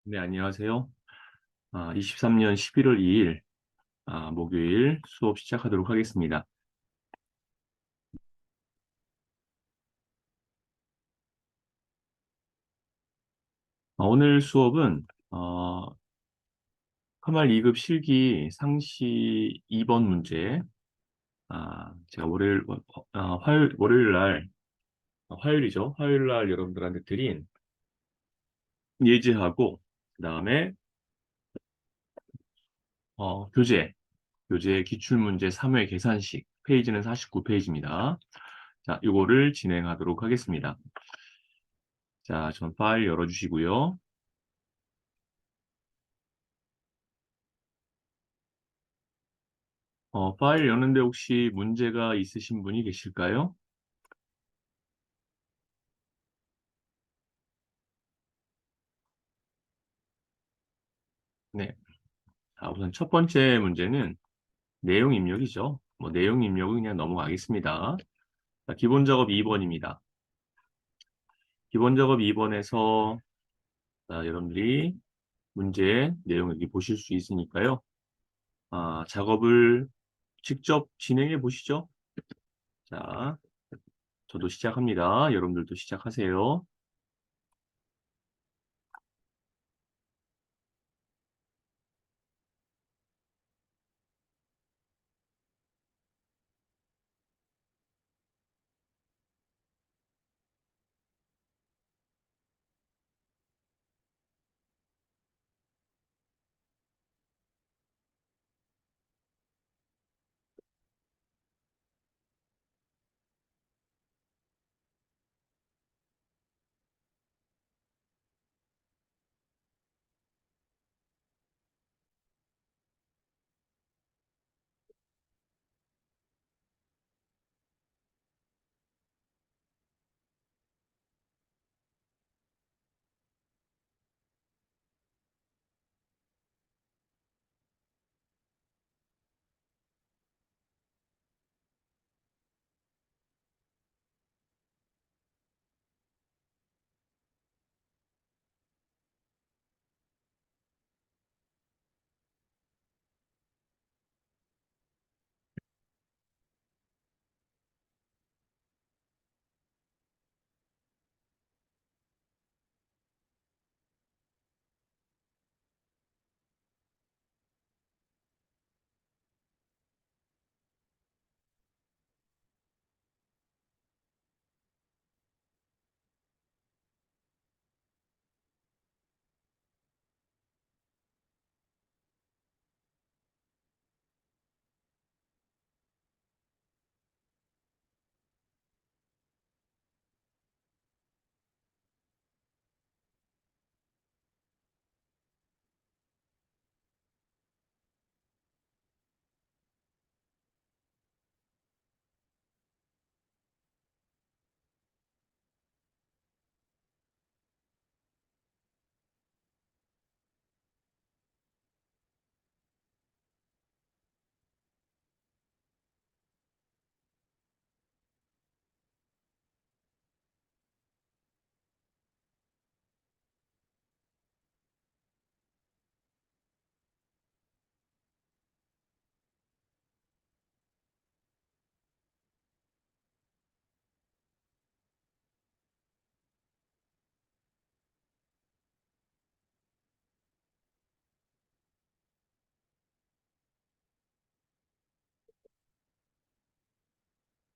네, 안녕하세요. 23년 11월 2일, 목요일 수업 시작하도록 하겠습니다. 오늘 수업은, 커말 2급 실기 상시 2번 문제, 제가 월요일 날, 화요일이죠. 화요일 날 여러분들한테 드린 예제하고, 그 다음에, 교재 기출문제 3회 계산식, 페이지는 49페이지입니다. 자, 이거를 진행하도록 하겠습니다. 자, 전 파일 열어주시고요. 파일 여는데 혹시 문제가 있으신 분이 계실까요? 네. 자, 우선 첫 번째 문제는 내용 입력이죠. 내용 입력은 그냥 넘어가겠습니다. 자, 기본 작업 2번입니다. 기본 작업 2번에서 여러분들이 문제 내용 여기 보실 수 있으니까요. 작업을 직접 진행해 보시죠. 자, 저도 시작합니다. 여러분들도 시작하세요.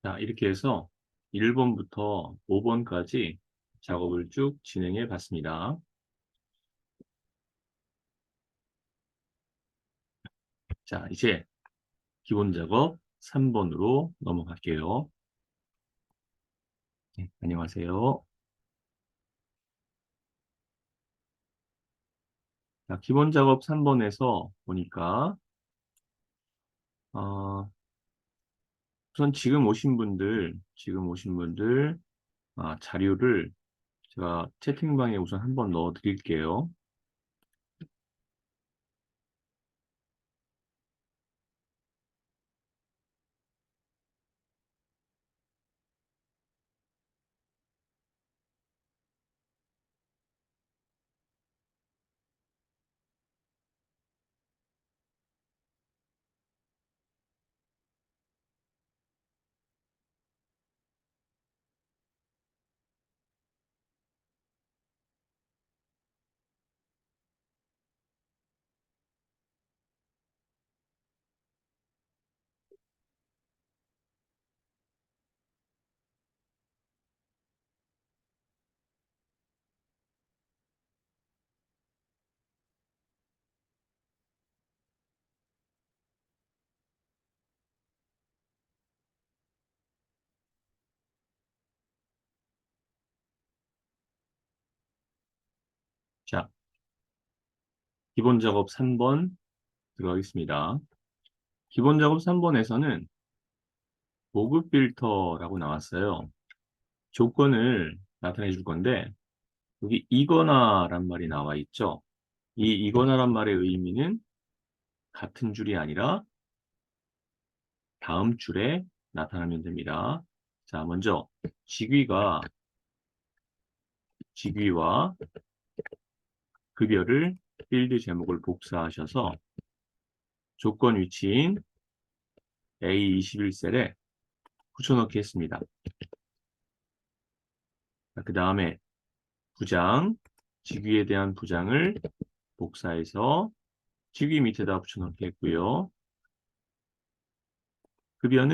자, 이렇게 해서 1번부터 5번까지 작업을 쭉 진행해 봤습니다. 자, 이제 기본 작업 3번으로 넘어갈게요. 네, 안녕하세요. 자, 기본 작업 3번에서 보니까, 어, 우선 지금 오신 분들, 자료를 제가 채팅방에 우선 한번 넣어 드릴게요. 자, 기본 작업 3번 들어가겠습니다. 기본 작업 3번에서는 보급 필터라고 나왔어요. 조건을 나타내 줄 건데, 여기 이거나란 말이 나와 있죠. 이 이거나란 말의 의미는 같은 줄이 아니라 다음 줄에 나타나면 됩니다. 자, 먼저 직위와 급여를 필드 제목을 복사하셔서 조건 위치인 A21셀에 붙여넣기 했습니다. 그 다음에 직위에 대한 부장을 복사해서 직위 밑에다 붙여넣기 했고요. 급여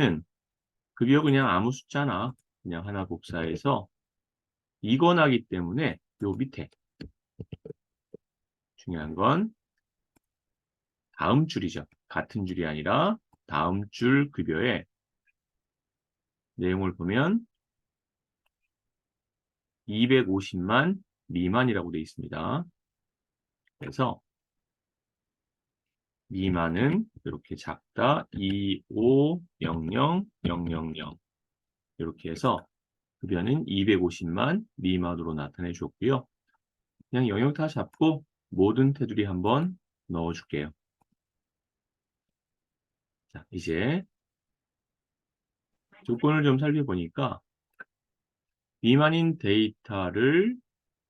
그냥 아무 숫자나 그냥 하나 복사해서 이거나기 때문에 요 밑에 중요한 건 다음 줄이죠. 같은 줄이 아니라 다음 줄 급여에 내용을 보면 250만 미만이라고 되어 있습니다. 그래서 미만은 이렇게 작다 2500000 이렇게 해서 급여는 250만 미만으로 나타내 줬고요. 그냥 영역 다 잡고 모든 테두리 한번 넣어줄게요. 자, 이제 조건을 좀 살펴보니까 미만인 데이터를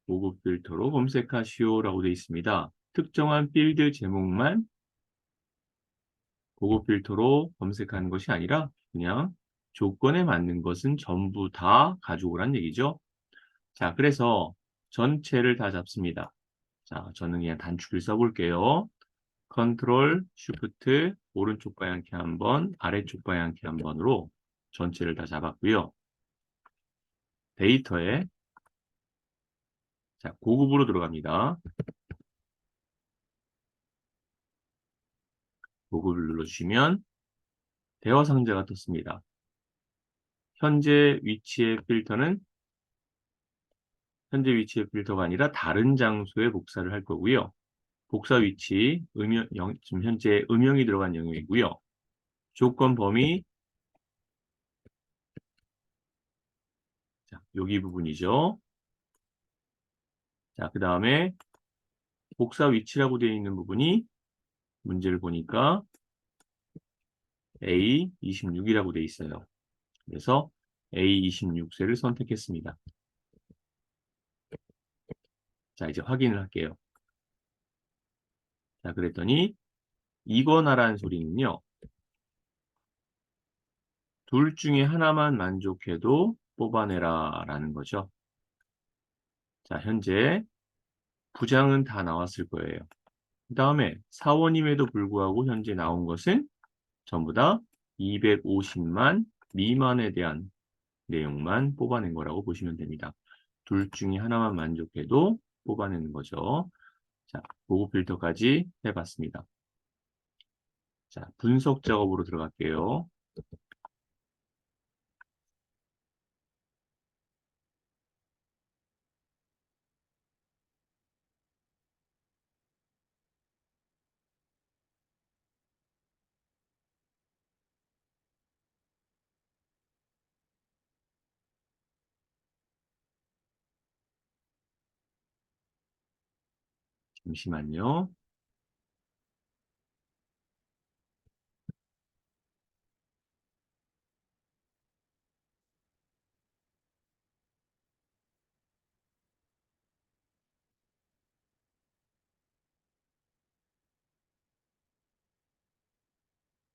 보급 필터로 검색하시오라고 되어 있습니다. 특정한 필드 제목만 보급 필터로 검색하는 것이 아니라 그냥 조건에 맞는 것은 전부 다 가져오란 얘기죠. 자, 그래서 전체를 다 잡습니다. 자, 저는 그냥 단축을 써볼게요. 컨트롤, 쉬프트, 오른쪽 방향키 한 번, 아래쪽 방향키 한 번으로 전체를 다 잡았고요. 데이터에 자, 고급으로 들어갑니다. 고급을 눌러주시면 대화 상자가 떴습니다. 현재 위치의 필터가 아니라 다른 장소에 복사를 할 거고요. 복사 위치, 지금 현재 음영이 들어간 영역이고요. 조건 범위, 자, 여기 부분이죠. 자, 그 다음에 복사 위치라고 되어 있는 부분이 문제를 보니까 A26이라고 되어 있어요. 그래서 A26셀을 선택했습니다. 자, 이제 확인을 할게요. 자, 그랬더니 이거나라는 소리는요. 둘 중에 하나만 만족해도 뽑아내라 라는 거죠. 자, 현재 부장은 다 나왔을 거예요. 그 다음에 사원임에도 불구하고 현재 나온 것은 전부 다 250만 미만에 대한 내용만 뽑아낸 거라고 보시면 됩니다. 둘 중에 하나만 만족해도 뽑아내는 거죠. 자, 보고 필터까지 해봤습니다. 자, 분석 작업으로 들어갈게요. 잠시만요.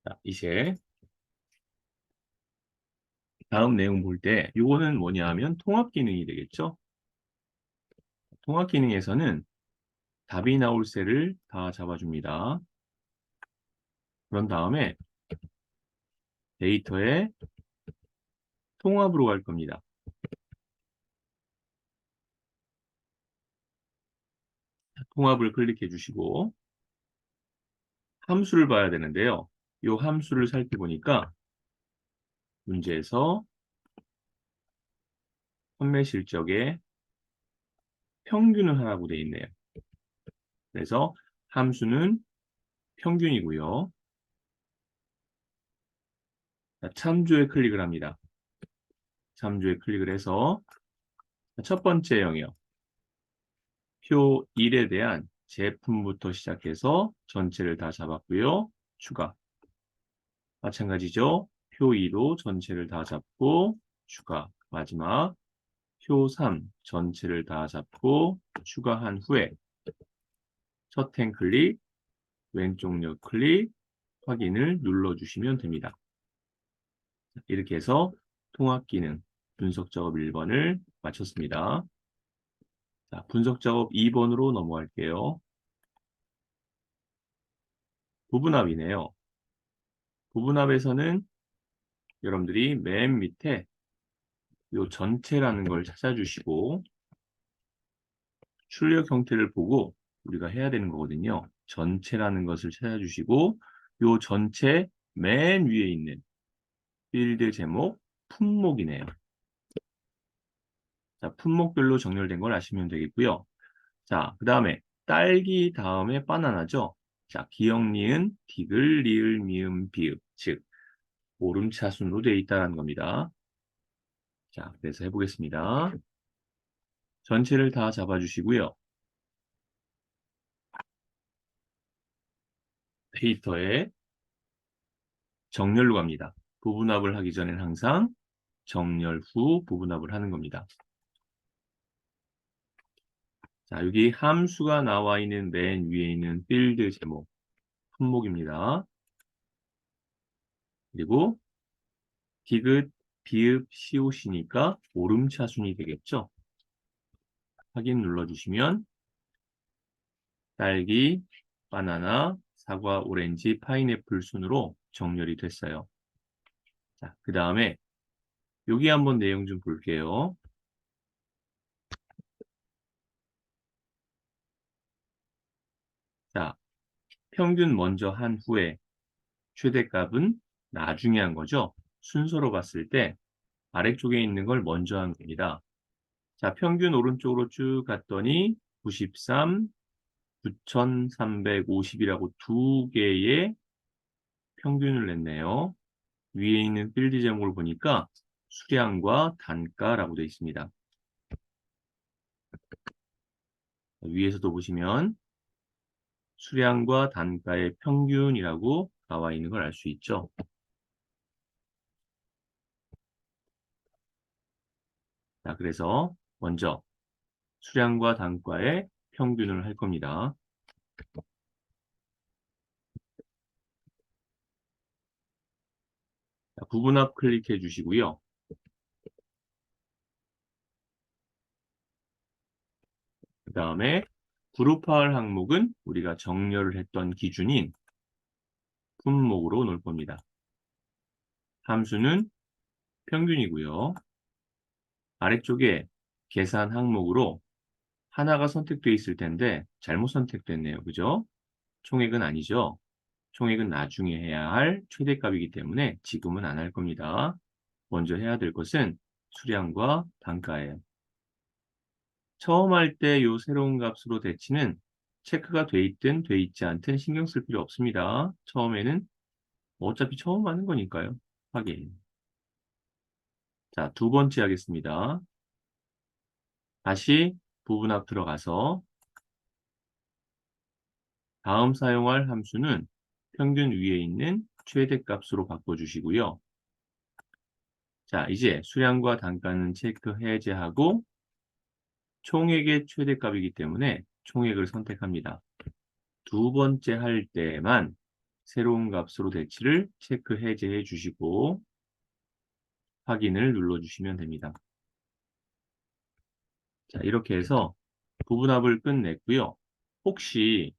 자, 이제 다음 내용 볼 때 이거는 뭐냐 하면 통합 기능이 되겠죠. 통합 기능에서는 답이 나올 셀을 다 잡아줍니다. 그런 다음에 데이터에 통합으로 갈 겁니다. 통합을 클릭해 주시고 함수를 봐야 되는데요. 이 함수를 살펴보니까 문제에서 판매 실적의 평균을 하라고 되어 있네요. 그래서 함수는 평균이고요. 자, 참조에 클릭을 합니다. 참조에 클릭을 해서 첫 번째 영역, 표 1에 대한 제품부터 시작해서 전체를 다 잡았고요. 추가. 마찬가지죠. 표 2로 전체를 다 잡고 추가. 마지막 표 3 전체를 다 잡고 추가한 후에 첫 행 클릭, 왼쪽 역 클릭, 확인을 눌러주시면 됩니다. 이렇게 해서 통합 기능 분석 작업 1번을 마쳤습니다. 자, 분석 작업 2번으로 넘어갈게요. 부분합이네요. 부분합에서는 여러분들이 맨 밑에 이 전체라는 걸 찾아주시고 출력 형태를 보고 우리가 해야 되는 거거든요. 전체라는 것을 찾아주시고 이 전체 맨 위에 있는 필드 제목 품목이네요. 자, 품목별로 정렬된 걸 아시면 되겠고요. 자, 그 다음에 딸기 다음에 바나나죠. 자, 기역, 니은, 디귿, 리을, 미음, 비읍, 즉 오름차순으로 되어 있다는 겁니다. 자, 그래서 해보겠습니다. 전체를 다 잡아주시고요. 데이터에 정렬로 갑니다. 부분합을 하기 전엔 항상 정렬 후 부분합을 하는 겁니다. 자, 여기 함수가 나와 있는 맨 위에 있는 필드 제목, 품목입니다. 그리고 디귿, 비읍, 시옷이니까 오름차순이 되겠죠. 확인 눌러주시면 딸기, 바나나, 사과, 오렌지, 파인애플 순으로 정렬이 됐어요. 자, 그 다음에 여기 한번 내용 좀 볼게요. 자, 평균 먼저 한 후에 최대값은 나중에 한 거죠. 순서로 봤을 때 아래쪽에 있는 걸 먼저 한 겁니다. 자, 평균 오른쪽으로 쭉 갔더니 93, 9,350이라고 두 개의 평균을 냈네요. 위에 있는 필드 제목을 보니까 수량과 단가라고 되어 있습니다. 위에서도 보시면 수량과 단가의 평균이라고 나와 있는 걸 알 수 있죠. 자, 그래서 먼저 수량과 단가의 평균을 할 겁니다. 자, 부분합 클릭해 주시고요. 그 다음에 그룹화할 항목은 우리가 정렬을 했던 기준인 품목으로 놓을 겁니다. 함수는 평균이고요. 아래쪽에 계산 항목으로 하나가 선택되어 있을 텐데 잘못 선택됐네요. 그죠? 총액은 아니죠. 총액은 나중에 해야 할 최대값이기 때문에 지금은 안 할 겁니다. 먼저 해야 될 것은 수량과 단가예요. 처음 할 때 이 새로운 값으로 대치는 체크가 돼 있든 돼 있지 않든 신경 쓸 필요 없습니다. 처음에는 어차피 처음 하는 거니까요. 확인. 자, 두 번째 하겠습니다. 다시 부분합 들어가서 다음 사용할 함수는 평균 위에 있는 최대값으로 바꿔주시고요. 자, 이제 수량과 단가는 체크 해제하고 총액의 최대값이기 때문에 총액을 선택합니다. 두 번째 할 때만 새로운 값으로 대치를 체크 해제해 주시고 확인을 눌러주시면 됩니다. 자, 이렇게 해서 부분합을 끝냈고요. 혹시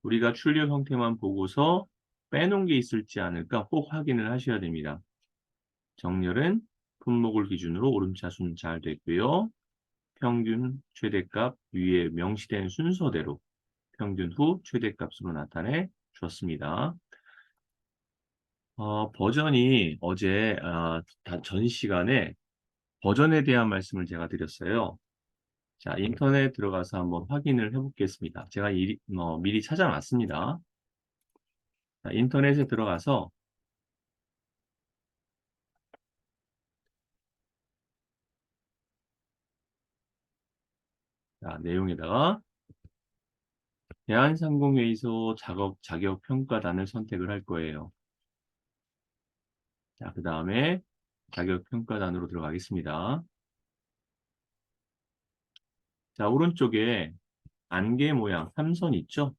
우리가 출력 형태만 보고서 빼놓은 게 있을지 않을까 꼭 확인을 하셔야 됩니다. 정렬은 품목을 기준으로 오름차순 잘 됐고요. 평균 최대값 위에 명시된 순서대로 평균 후 최대값으로 나타내 줬습니다. 버전이 어제 전 시간에 버전에 대한 말씀을 제가 드렸어요. 자, 인터넷 들어가서 한번 확인을 해보겠습니다. 제가 미리 찾아놨습니다. 자, 인터넷에 들어가서 자, 내용에다가 대한상공회의소 자격평가단을 선택을 할 거예요. 자, 그 다음에 자격평가단으로 들어가겠습니다. 자, 오른쪽에 안개 모양 3선 있죠?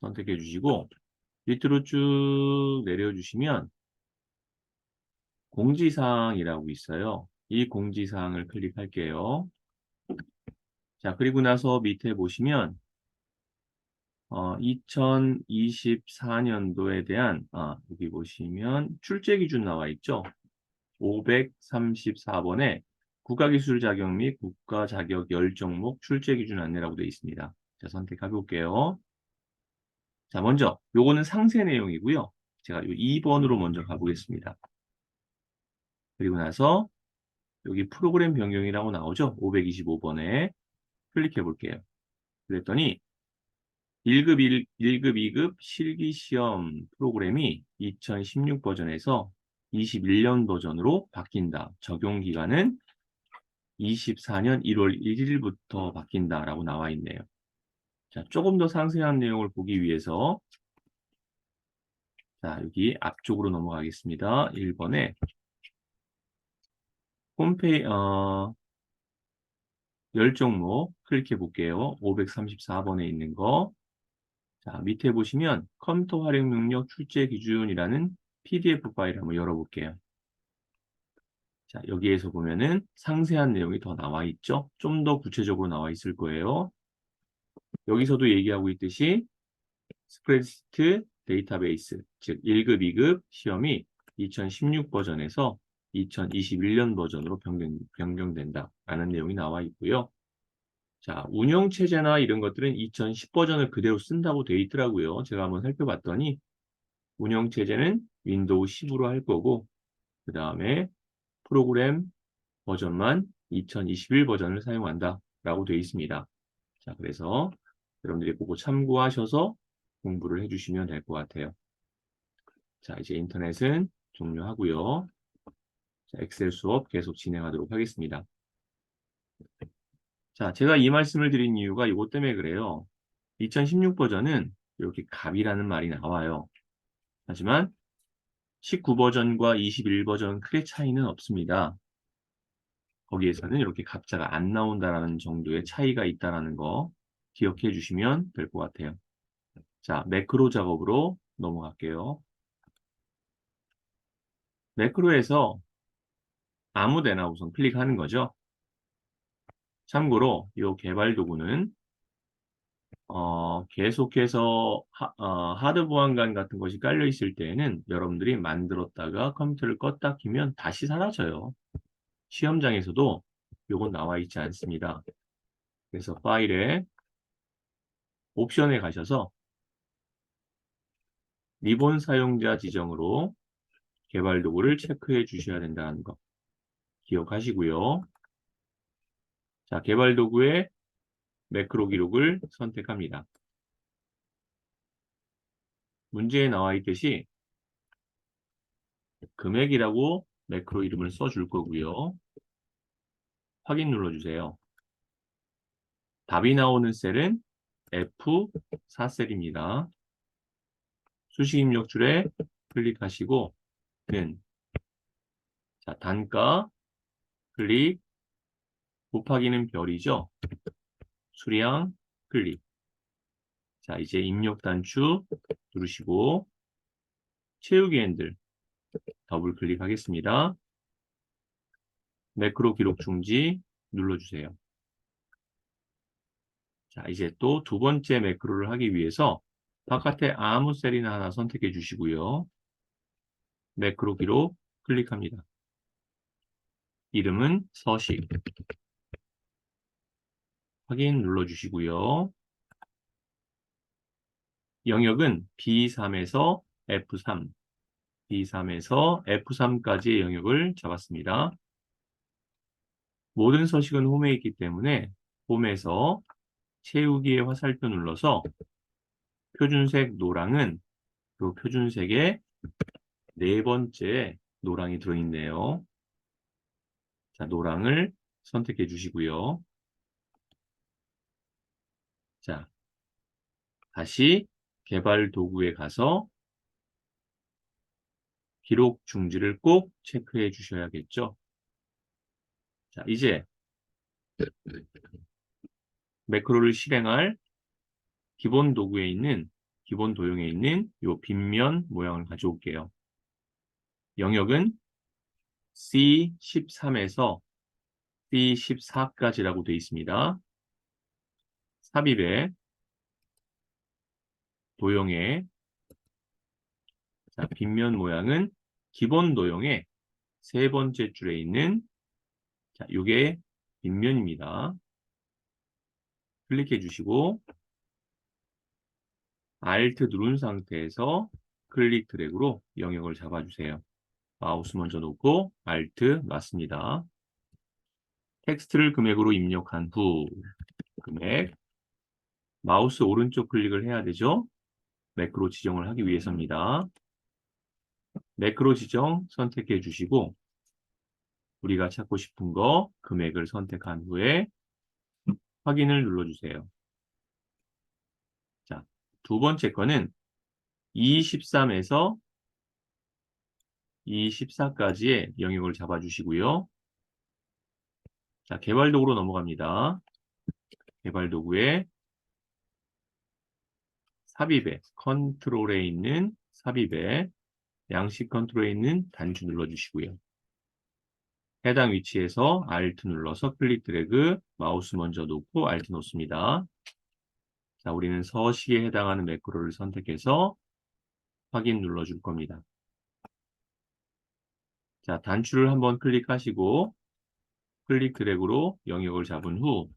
선택해 주시고 밑으로 쭉 내려주시면 공지사항이라고 있어요. 이 공지사항을 클릭할게요. 자, 그리고 나서 밑에 보시면 2024년도에 대한 여기 보시면 출제 기준 나와 있죠. 534번에 국가기술 자격 및 국가 자격 10종목 출제 기준 안내라고 되어 있습니다. 자, 선택해 볼게요. 자, 먼저 요거는 상세 내용이고요. 제가 요 2번으로 먼저 가보겠습니다. 그리고 나서 여기 프로그램 변경이라고 나오죠. 525번에 클릭해 볼게요. 그랬더니 1급, 1급, 2급 실기시험 프로그램이 2016 버전에서 21년 버전으로 바뀐다. 적용 기간은 24년 1월 1일부터 바뀐다라고 나와 있네요. 자, 조금 더 상세한 내용을 보기 위해서 자, 여기 앞쪽으로 넘어가겠습니다. 1번에 홈페이지 10종목 클릭해 볼게요. 534번에 있는 거. 자, 밑에 보시면 컴퓨터 활용 능력 출제 기준이라는 PDF 파일을 한번 열어볼게요. 자, 여기에서 보면은 상세한 내용이 더 나와 있죠? 좀 더 구체적으로 나와 있을 거예요. 여기서도 얘기하고 있듯이 스프레드시트 데이터베이스, 즉 1급, 2급 시험이 2016 버전에서 2021년 버전으로 변경된다라는 내용이 나와 있고요. 자, 운영체제나 이런 것들은 2010 버전을 그대로 쓴다고 되어 있더라고요. 제가 한번 살펴봤더니 운영체제는 윈도우 10으로 할 거고 그 다음에 프로그램 버전만 2021 버전을 사용한다라고 되어 있습니다. 자, 그래서 여러분들이 그거 참고하셔서 공부를 해주시면 될 것 같아요. 자, 이제 인터넷은 종료하고요. 자, 엑셀 수업 계속 진행하도록 하겠습니다. 자, 제가 이 말씀을 드린 이유가 이것 때문에 그래요. 2016 버전은 이렇게 갑이라는 말이 나와요. 하지만 19 버전과 21 버전 크게 차이는 없습니다. 거기에서는 이렇게 갑자가 안 나온다라는 정도의 차이가 있다는 거 기억해 주시면 될 것 같아요. 자, 매크로 작업으로 넘어갈게요. 매크로에서 아무 데나 우선 클릭하는 거죠. 참고로 이 개발 도구는 계속해서 하드 보안관 같은 것이 깔려 있을 때에는 여러분들이 만들었다가 컴퓨터를 껐다 키면 다시 사라져요. 시험장에서도 이건 나와 있지 않습니다. 그래서 파일에 옵션에 가셔서 리본 사용자 지정으로 개발 도구를 체크해 주셔야 된다는 거 기억하시고요. 자, 개발 도구의 매크로 기록을 선택합니다. 문제에 나와 있듯이 금액이라고 매크로 이름을 써줄 거고요. 확인 눌러주세요. 답이 나오는 셀은 F4셀입니다. 수식 입력줄에 클릭하시고 자, 단가 클릭 곱하기는 별이죠. 수량 클릭. 자, 이제 입력 단추 누르시고 채우기 핸들 더블 클릭하겠습니다. 매크로 기록 중지 눌러주세요. 자, 이제 또 두 번째 매크로를 하기 위해서 바깥에 아무 셀이나 하나 선택해 주시고요. 매크로 기록 클릭합니다. 이름은 서식. 확인 눌러주시고요. 영역은 B3에서 F3, B3에서 F3까지의 영역을 잡았습니다. 모든 서식은 홈에 있기 때문에 홈에서 채우기의 화살표 눌러서 표준색 노랑은 그 표준색의 네 번째 노랑이 들어있네요. 자, 노랑을 선택해 주시고요. 자, 다시 개발 도구에 가서 기록 중지를 꼭 체크해 주셔야겠죠. 자, 이제 매크로를 실행할 기본 도구에 있는, 기본 도형에 있는 이 빗면 모양을 가져올게요. 영역은 C13에서 C14까지라고 되어 있습니다. 삽입의 도형의 자, 빗면 모양은 기본 도형의 세 번째 줄에 있는 자, 이게 빗면입니다. 클릭해 주시고 Alt 누른 상태에서 클릭 드래그로 영역을 잡아주세요. 마우스 먼저 놓고 Alt 놨습니다. 텍스트를 금액으로 입력한 후 금액 마우스 오른쪽 클릭을 해야 되죠. 매크로 지정을 하기 위해서입니다. 매크로 지정 선택해 주시고 우리가 찾고 싶은 거 금액을 선택한 후에 확인을 눌러주세요. 자, 두 번째 거는 213에서 214까지의 영역을 잡아주시고요. 자, 개발 도구로 넘어갑니다. 개발 도구에 삽입에 컨트롤에 있는 삽입에 양식 컨트롤에 있는 단추 눌러주시고요. 해당 위치에서 Alt 눌러서 클릭 드래그 마우스 먼저 놓고 Alt 놓습니다. 자, 우리는 서식에 해당하는 매크로를 선택해서 확인 눌러줄 겁니다. 자, 단추를 한번 클릭하시고 클릭 드래그로 영역을 잡은 후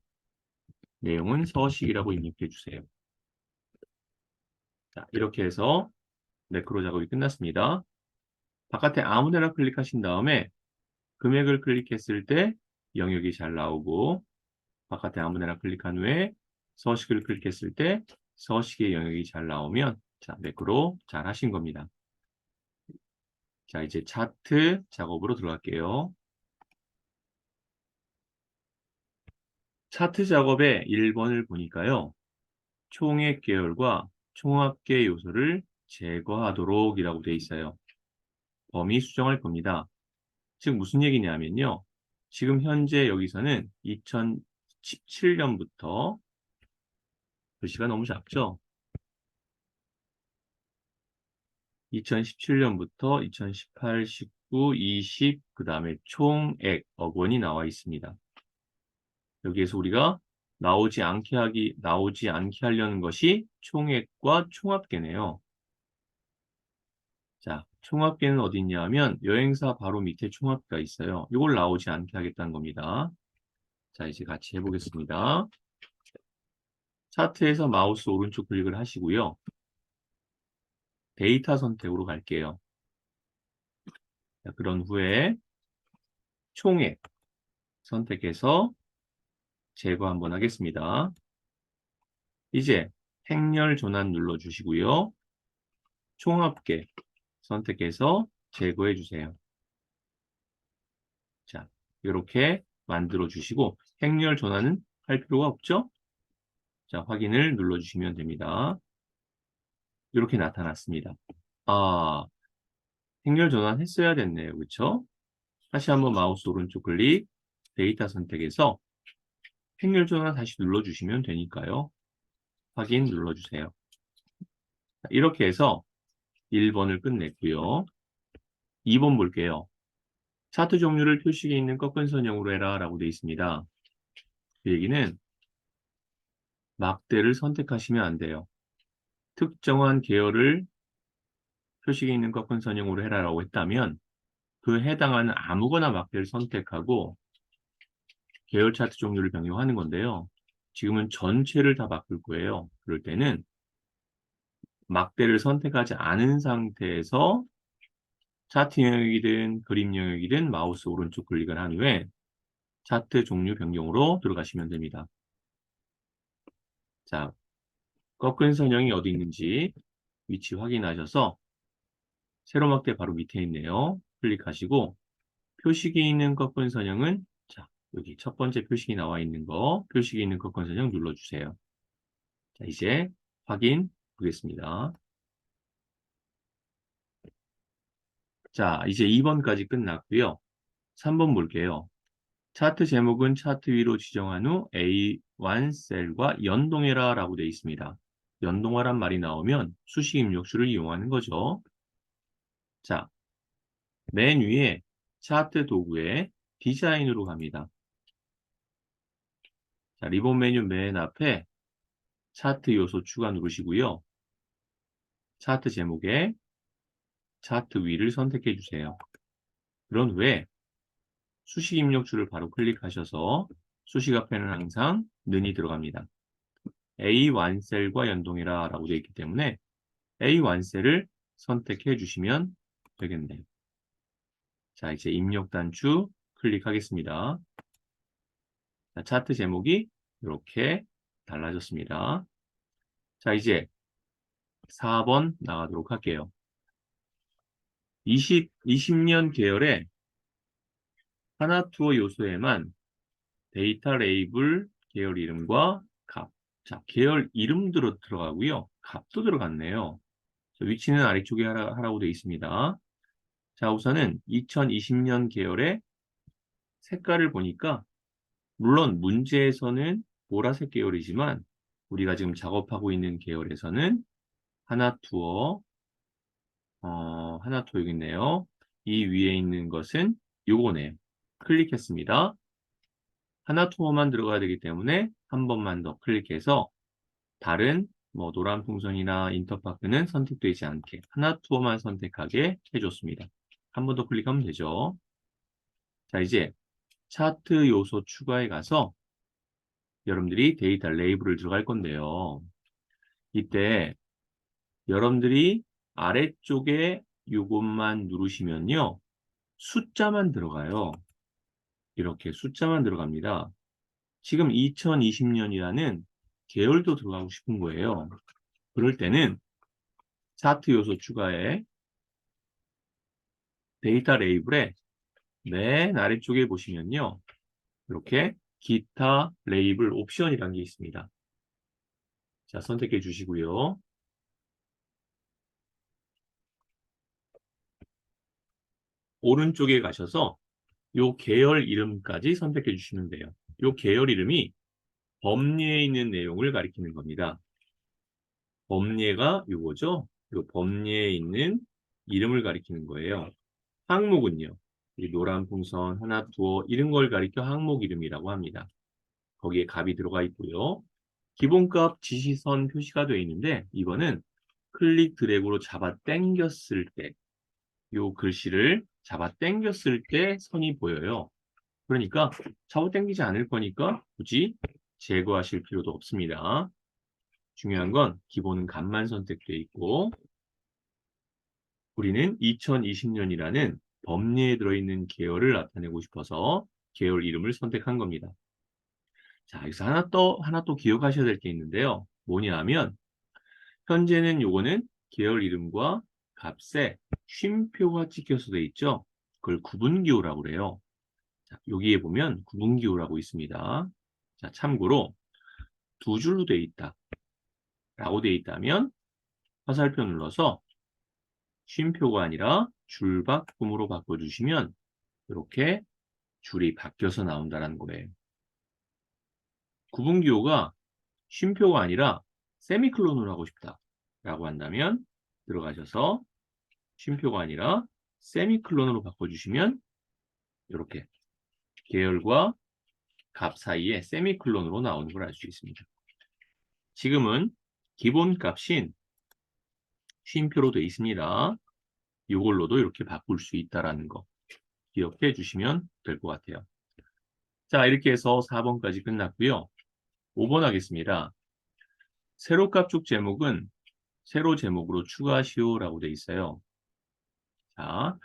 내용은 서식이라고 입력해 주세요. 자, 이렇게 해서 매크로 작업이 끝났습니다. 바깥에 아무데나 클릭하신 다음에 금액을 클릭했을 때 영역이 잘 나오고 바깥에 아무데나 클릭한 후에 서식을 클릭했을 때 서식의 영역이 잘 나오면 자, 매크로 잘 하신 겁니다. 자, 이제 차트 작업으로 들어갈게요. 차트 작업의 1번을 보니까요. 총액 계열과 총합계 요소를 제거하도록 이라고 되어 있어요. 범위 수정할 겁니다. 즉 무슨 얘기냐면요. 지금 현재 여기서는 2017년부터 글씨가 너무 작죠? 2017년부터 2018, 19, 20, 그 다음에 총액, 억원이 나와 있습니다. 여기에서 우리가 나오지 않게 하려는 것이 총액과 총합계네요. 자, 총합계는 어디 있냐 하면 여행사 바로 밑에 총합계가 있어요. 이걸 나오지 않게 하겠다는 겁니다. 자, 이제 같이 해보겠습니다. 차트에서 마우스 오른쪽 클릭을 하시고요. 데이터 선택으로 갈게요. 자, 그런 후에 총액 선택해서 제거 한번 하겠습니다. 이제 행렬 전환 눌러주시고요. 총합계 선택해서 제거해 주세요. 자, 이렇게 만들어 주시고 행렬 전환은 할 필요가 없죠? 자, 확인을 눌러주시면 됩니다. 이렇게 나타났습니다. 아, 행렬 전환 했어야 됐네요. 그렇죠? 다시 한번 마우스 오른쪽 클릭, 데이터 선택해서 행렬 전환 다시 눌러주시면 되니까요. 확인 눌러주세요. 자, 이렇게 해서 1번을 끝냈고요. 2번 볼게요. 차트 종류를 표식에 있는 꺾은 선형으로 해라 라고 되어 있습니다. 그 얘기는 막대를 선택하시면 안 돼요. 특정한 계열을 표식에 있는 꺾은 선형으로 해라라고 했다면 그 해당하는 아무거나 막대를 선택하고 계열 차트 종류를 변경하는 건데요. 지금은 전체를 다 바꿀 거예요. 그럴 때는 막대를 선택하지 않은 상태에서 차트 영역이든 그림 영역이든 마우스 오른쪽 클릭을 한 후에 차트 종류 변경으로 들어가시면 됩니다. 자, 꺾은 선형이 어디 있는지 위치 확인하셔서 세로막대 바로 밑에 있네요. 클릭하시고 표식이 있는 꺾은 선형은 자, 여기 첫 번째 표식이 나와 있는 거 표식이 있는 꺾은 선형 눌러주세요. 자, 이제 확인 보겠습니다. 자, 이제 2번까지 끝났고요. 3번 볼게요. 차트 제목은 차트 위로 지정한 후 A1 셀과 연동해라 라고 되어 있습니다. 연동하란 말이 나오면 수식 입력줄을 이용하는 거죠. 자, 맨 위에 차트 도구에 디자인으로 갑니다. 자, 리본 메뉴 맨 앞에 차트 요소 추가 누르시고요. 차트 제목에 차트 위를 선택해 주세요. 그런 후에 수식 입력줄을 바로 클릭하셔서 수식 앞에는 항상 는이 들어갑니다. A1 셀과 연동해라 라고 되어 있기 때문에 A1 셀을 선택해 주시면 되겠네요. 자, 이제 입력 단추 클릭하겠습니다. 자, 차트 제목이 이렇게 달라졌습니다. 자, 이제 4번 나가도록 할게요. 20년 계열의 하나투어 요소에만 데이터 레이블 계열 이름과 값. 자, 계열 이름도 들어가고요. 값도 들어갔네요. 위치는 아래쪽에 하라고 되어 있습니다. 자, 우선은 2020년 계열의 색깔을 보니까 물론 문제에서는 보라색 계열이지만 우리가 지금 작업하고 있는 계열에서는 하나투어, 하나투어 여기 있네요. 이 위에 있는 것은 요거네요. 클릭했습니다. 하나투어만 들어가야 되기 때문에 한 번만 더 클릭해서 다른 뭐 노란 풍선이나 인터파크는 선택되지 않게 하나투어만 선택하게 해줬습니다. 한 번 더 클릭하면 되죠. 자, 이제 차트 요소 추가에 가서 여러분들이 데이터 레이블을 들어갈 건데요. 이때 여러분들이 아래쪽에 이것만 누르시면요. 숫자만 들어가요. 이렇게 숫자만 들어갑니다. 지금 2020년이라는 계열도 들어가고 싶은 거예요. 그럴 때는 차트 요소 추가에 데이터 레이블에 맨 아래쪽에 보시면요. 이렇게 기타 레이블 옵션이라는 게 있습니다. 자, 선택해 주시고요. 오른쪽에 가셔서 요 계열 이름까지 선택해 주시면 돼요. 요 계열 이름이 범례에 있는 내용을 가리키는 겁니다. 범례가 요거죠? 요 범례에 있는 이름을 가리키는 거예요. 항목은요. 이 노란 풍선, 하나, 두어 이런 걸 가리켜 항목 이름이라고 합니다. 거기에 값이 들어가 있고요. 기본값 지시선 표시가 되어 있는데 이거는 클릭 드래그로 잡아 당겼을 때 요 글씨를 잡아 당겼을 때 선이 보여요. 그러니까 잡아당기지 않을 거니까 굳이 제거하실 필요도 없습니다. 중요한 건 기본 값만 선택되어 있고 우리는 2020년이라는 범례에 들어있는 계열을 나타내고 싶어서 계열 이름을 선택한 겁니다. 자, 여기서 하나 또 기억하셔야 될 게 있는데요. 뭐냐 하면 현재는 요거는 계열 이름과 값에 쉼표가 찍혀서 돼 있죠. 그걸 구분기호라고 그래요. 자, 여기에 보면 구분기호라고 있습니다. 자, 참고로 두 줄로 되어 있다. 라고 되어 있다면 화살표 눌러서 쉼표가 아니라 줄바꿈으로 바꿔주시면 이렇게 줄이 바뀌어서 나온다는 거예요. 구분기호가 쉼표가 아니라 세미클론으로 하고 싶다. 라고 한다면 들어가셔서 쉼표가 아니라 세미클론으로 바꿔주시면 이렇게 계열과 값 사이에 세미클론으로 나오는 걸 알 수 있습니다. 지금은 기본 값인 쉼표로 되어 있습니다. 이걸로도 이렇게 바꿀 수 있다는 거 기억해 주시면 될 것 같아요. 자, 이렇게 해서 4번까지 끝났고요. 5번 하겠습니다. 세로 값축 제목은 세로 제목으로 추가하시오라고 되어 있어요. 자,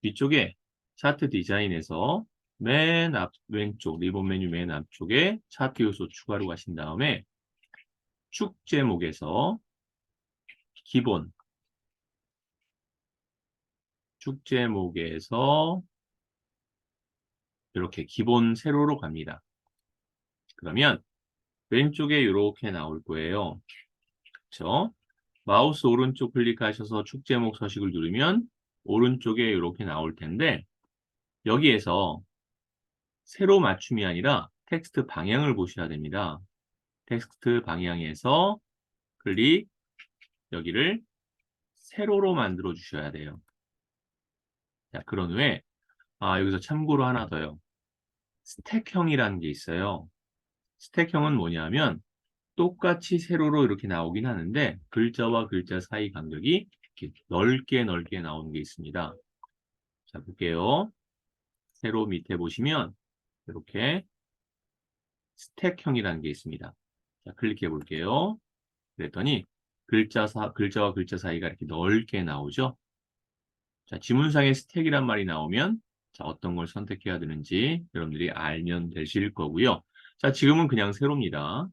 뒤쪽에 차트 디자인에서 맨 왼쪽 리본 메뉴 맨 앞쪽에 차트 요소 추가로 가신 다음에 축 제목에서 기본, 축 제목에서 이렇게 기본 세로로 갑니다. 그러면 왼쪽에 이렇게 나올 거예요. 그렇죠? 마우스 오른쪽 클릭하셔서 축 제목 서식을 누르면 오른쪽에 이렇게 나올 텐데 여기에서 세로 맞춤이 아니라 텍스트 방향을 보셔야 됩니다. 텍스트 방향에서 클릭, 여기를 세로로 만들어 주셔야 돼요. 자, 그런 후에 여기서 참고로 하나 더요. 스택형이라는 게 있어요. 스택형은 뭐냐면 똑같이 세로로 이렇게 나오긴 하는데 글자와 글자 사이 간격이 이렇게 넓게 나오는 게 있습니다. 자, 볼게요. 세로 밑에 보시면 이렇게 스택형이라는 게 있습니다. 자, 클릭해 볼게요. 그랬더니 글자와 글자 사이가 이렇게 넓게 나오죠. 자, 지문상에 스택이란 말이 나오면 자, 어떤 걸 선택해야 되는지 여러분들이 알면 되실 거고요. 자, 지금은 그냥 세로입니다.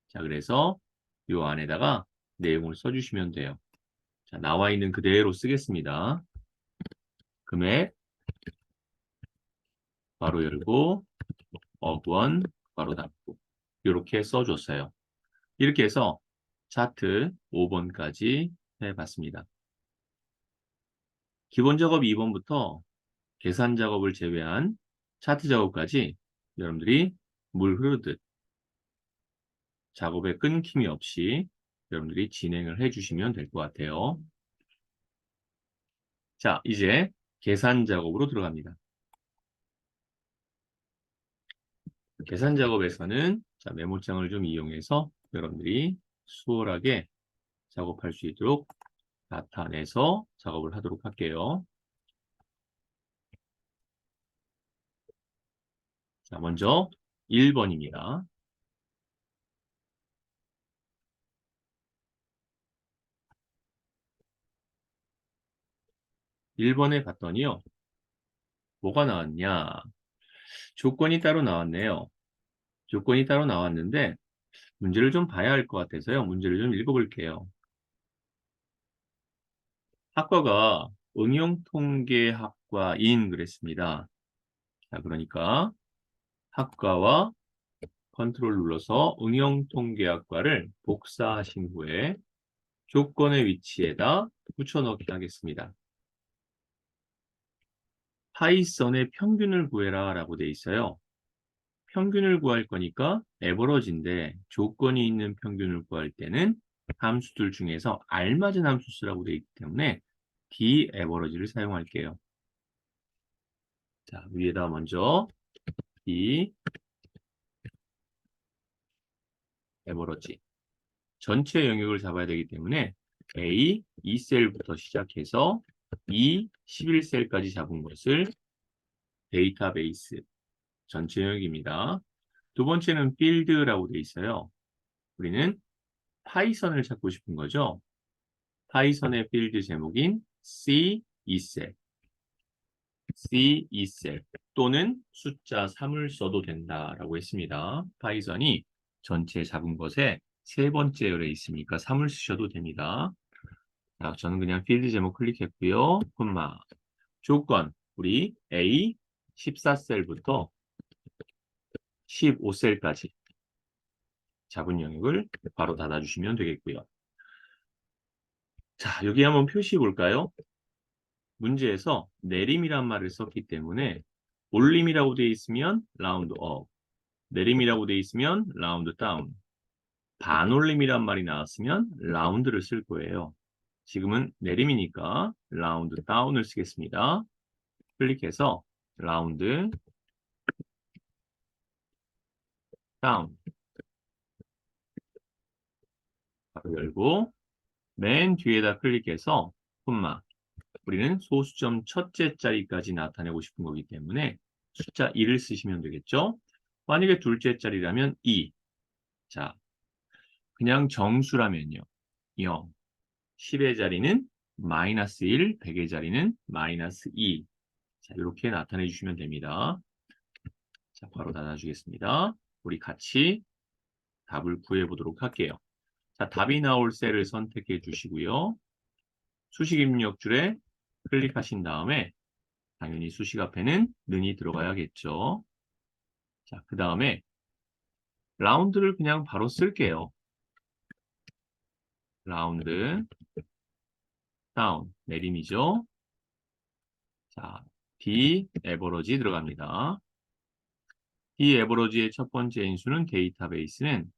자, 그래서 이 안에다가 내용을 써주시면 돼요. 자, 나와 있는 그대로 쓰겠습니다. 금액 바로 열고 억원 바로 닫고 이렇게 써줬어요. 이렇게 해서 차트 5번까지 해봤습니다. 기본 작업 2번부터 계산 작업을 제외한 차트 작업까지 여러분들이 물 흐르듯 작업에 끊김이 없이 여러분들이 진행을 해주시면 될 것 같아요. 자, 이제 계산 작업으로 들어갑니다. 계산 작업에서는 자, 메모장을 좀 이용해서 여러분들이 수월하게 작업할 수 있도록 나타내서 작업을 하도록 할게요. 자, 먼저 1번입니다. 1번에 봤더니요. 뭐가 나왔냐? 조건이 따로 나왔네요. 조건이 따로 나왔는데 문제를 좀 봐야 할 것 같아서요. 문제를 좀 읽어볼게요. 학과가 응용통계학과인 그랬습니다. 자, 그러니까 학과와 컨트롤 눌러서 응용통계학과를 복사하신 후에 조건의 위치에다 붙여넣기 하겠습니다. 파이썬의 평균을 구해라 라고 되어 있어요. 평균을 구할 거니까 에버러지인데 조건이 있는 평균을 구할 때는 함수들 중에서 알맞은 함수 쓰라고 되어 있기 때문에 dAverage를 사용할게요. 자, 위에다 먼저 dAverage 전체 영역을 잡아야 되기 때문에 A 2셀부터 시작해서 E 11셀까지 잡은 것을 데이터베이스 전체 영역입니다. 두 번째는 필드라고 되어 있어요. 우리는 파이썬을 찾고 싶은 거죠. 파이썬의 필드 제목인 C2셀, C2셀 또는 숫자 3을 써도 된다라고 했습니다. 파이썬이 전체 잡은 것에 세 번째 열에 있으니까 3을 쓰셔도 됩니다. 자, 저는 그냥 필드 제목 클릭했고요. 콤마 조건 우리 A 14셀부터 15셀까지 잡은 영역을 바로 닫아주시면 되겠고요. 자, 여기 한번 표시해 볼까요? 문제에서 내림이란 말을 썼기 때문에 올림이라고 되어 있으면 라운드 업, 내림이라고 되어 있으면 라운드 다운, 반올림이란 말이 나왔으면 라운드를 쓸 거예요. 지금은 내림이니까 라운드 다운을 쓰겠습니다. 클릭해서 라운드 다운 바로 열고 맨 뒤에다 클릭해서 콤마 우리는 소수점 첫째 자리까지 나타내고 싶은 거기 때문에 숫자 2를 쓰시면 되겠죠. 만약에 둘째 자리라면 2. 자, 그냥 정수라면요. 0. 10의 자리는 마이너스 1, 100의 자리는 마이너스 2. 자, 이렇게 나타내 주시면 됩니다. 자, 바로 닫아주겠습니다. 우리 같이 답을 구해 보도록 할게요. 자, 답이 나올 셀을 선택해 주시고요. 수식 입력줄에 클릭하신 다음에 당연히 수식 앞에는 는이 들어가야겠죠. 자, 그 다음에 라운드를 그냥 바로 쓸게요. 라운드 다운 내림이죠. 자, D 에버러지 들어갑니다. D 에버러지의 첫 번째 인수는 데이터베이스는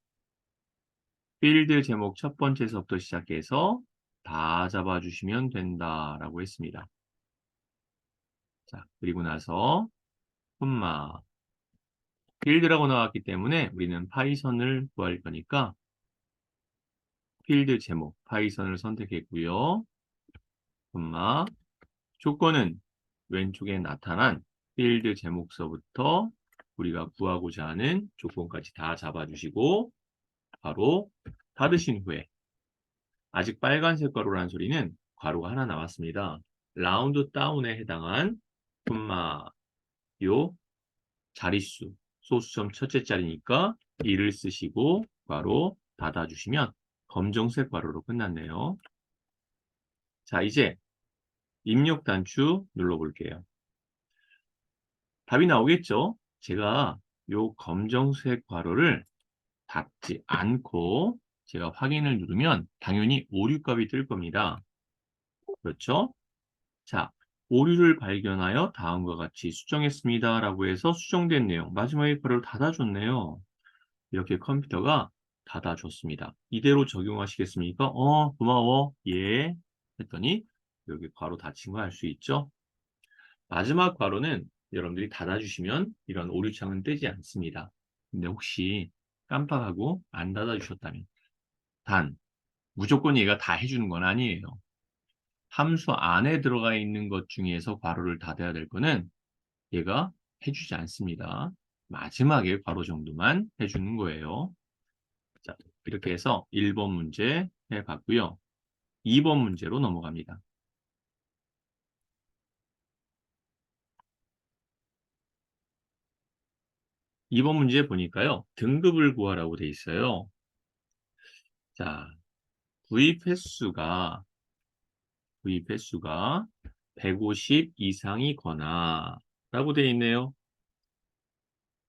필드 제목 첫 번째서부터 시작해서 다 잡아주시면 된다라고 했습니다. 자, 그리고 나서 콤마 필드라고 나왔기 때문에 우리는 파이썬을 구할 거니까 필드 제목 파이썬을 선택했고요. 콤마 조건은 왼쪽에 나타난 필드 제목서부터 우리가 구하고자 하는 조건까지 다 잡아주시고 바로 닫으신 후에 아직 빨간색 괄호라는 소리는 괄호가 하나 남았습니다. 라운드 다운에 해당한 콤마 요 자릿수 소수점 첫째 자리니까 2를 쓰시고 괄호 닫아주시면 검정색 괄호로 끝났네요. 자, 이제 입력 단추 눌러볼게요. 답이 나오겠죠? 제가 요 검정색 괄호를 닫지 않고 제가 확인을 누르면 당연히 오류값이 뜰 겁니다. 그렇죠? 자, 오류를 발견하여 다음과 같이 수정했습니다. 라고 해서 수정된 내용, 마지막에 괄호를 닫아줬네요. 이렇게 컴퓨터가 닫아줬습니다. 이대로 적용하시겠습니까? 고마워. 예. 했더니 여기 괄호 닫힌 거 알 수 있죠? 마지막 괄호는 여러분들이 닫아주시면 이런 오류창은 뜨지 않습니다. 근데 혹시 깜빡하고 안 닫아주셨다면 단, 무조건 얘가 다 해주는 건 아니에요. 함수 안에 들어가 있는 것 중에서 괄호를 닫아야 될 거는 얘가 해주지 않습니다. 마지막에 괄호 정도만 해주는 거예요. 자, 이렇게 해서 1번 문제 해봤고요. 2번 문제로 넘어갑니다. 2번 문제 보니까요. 등급을 구하라고 돼 있어요. 자, 구입 횟수가 150 이상이거나 라고 돼 있네요.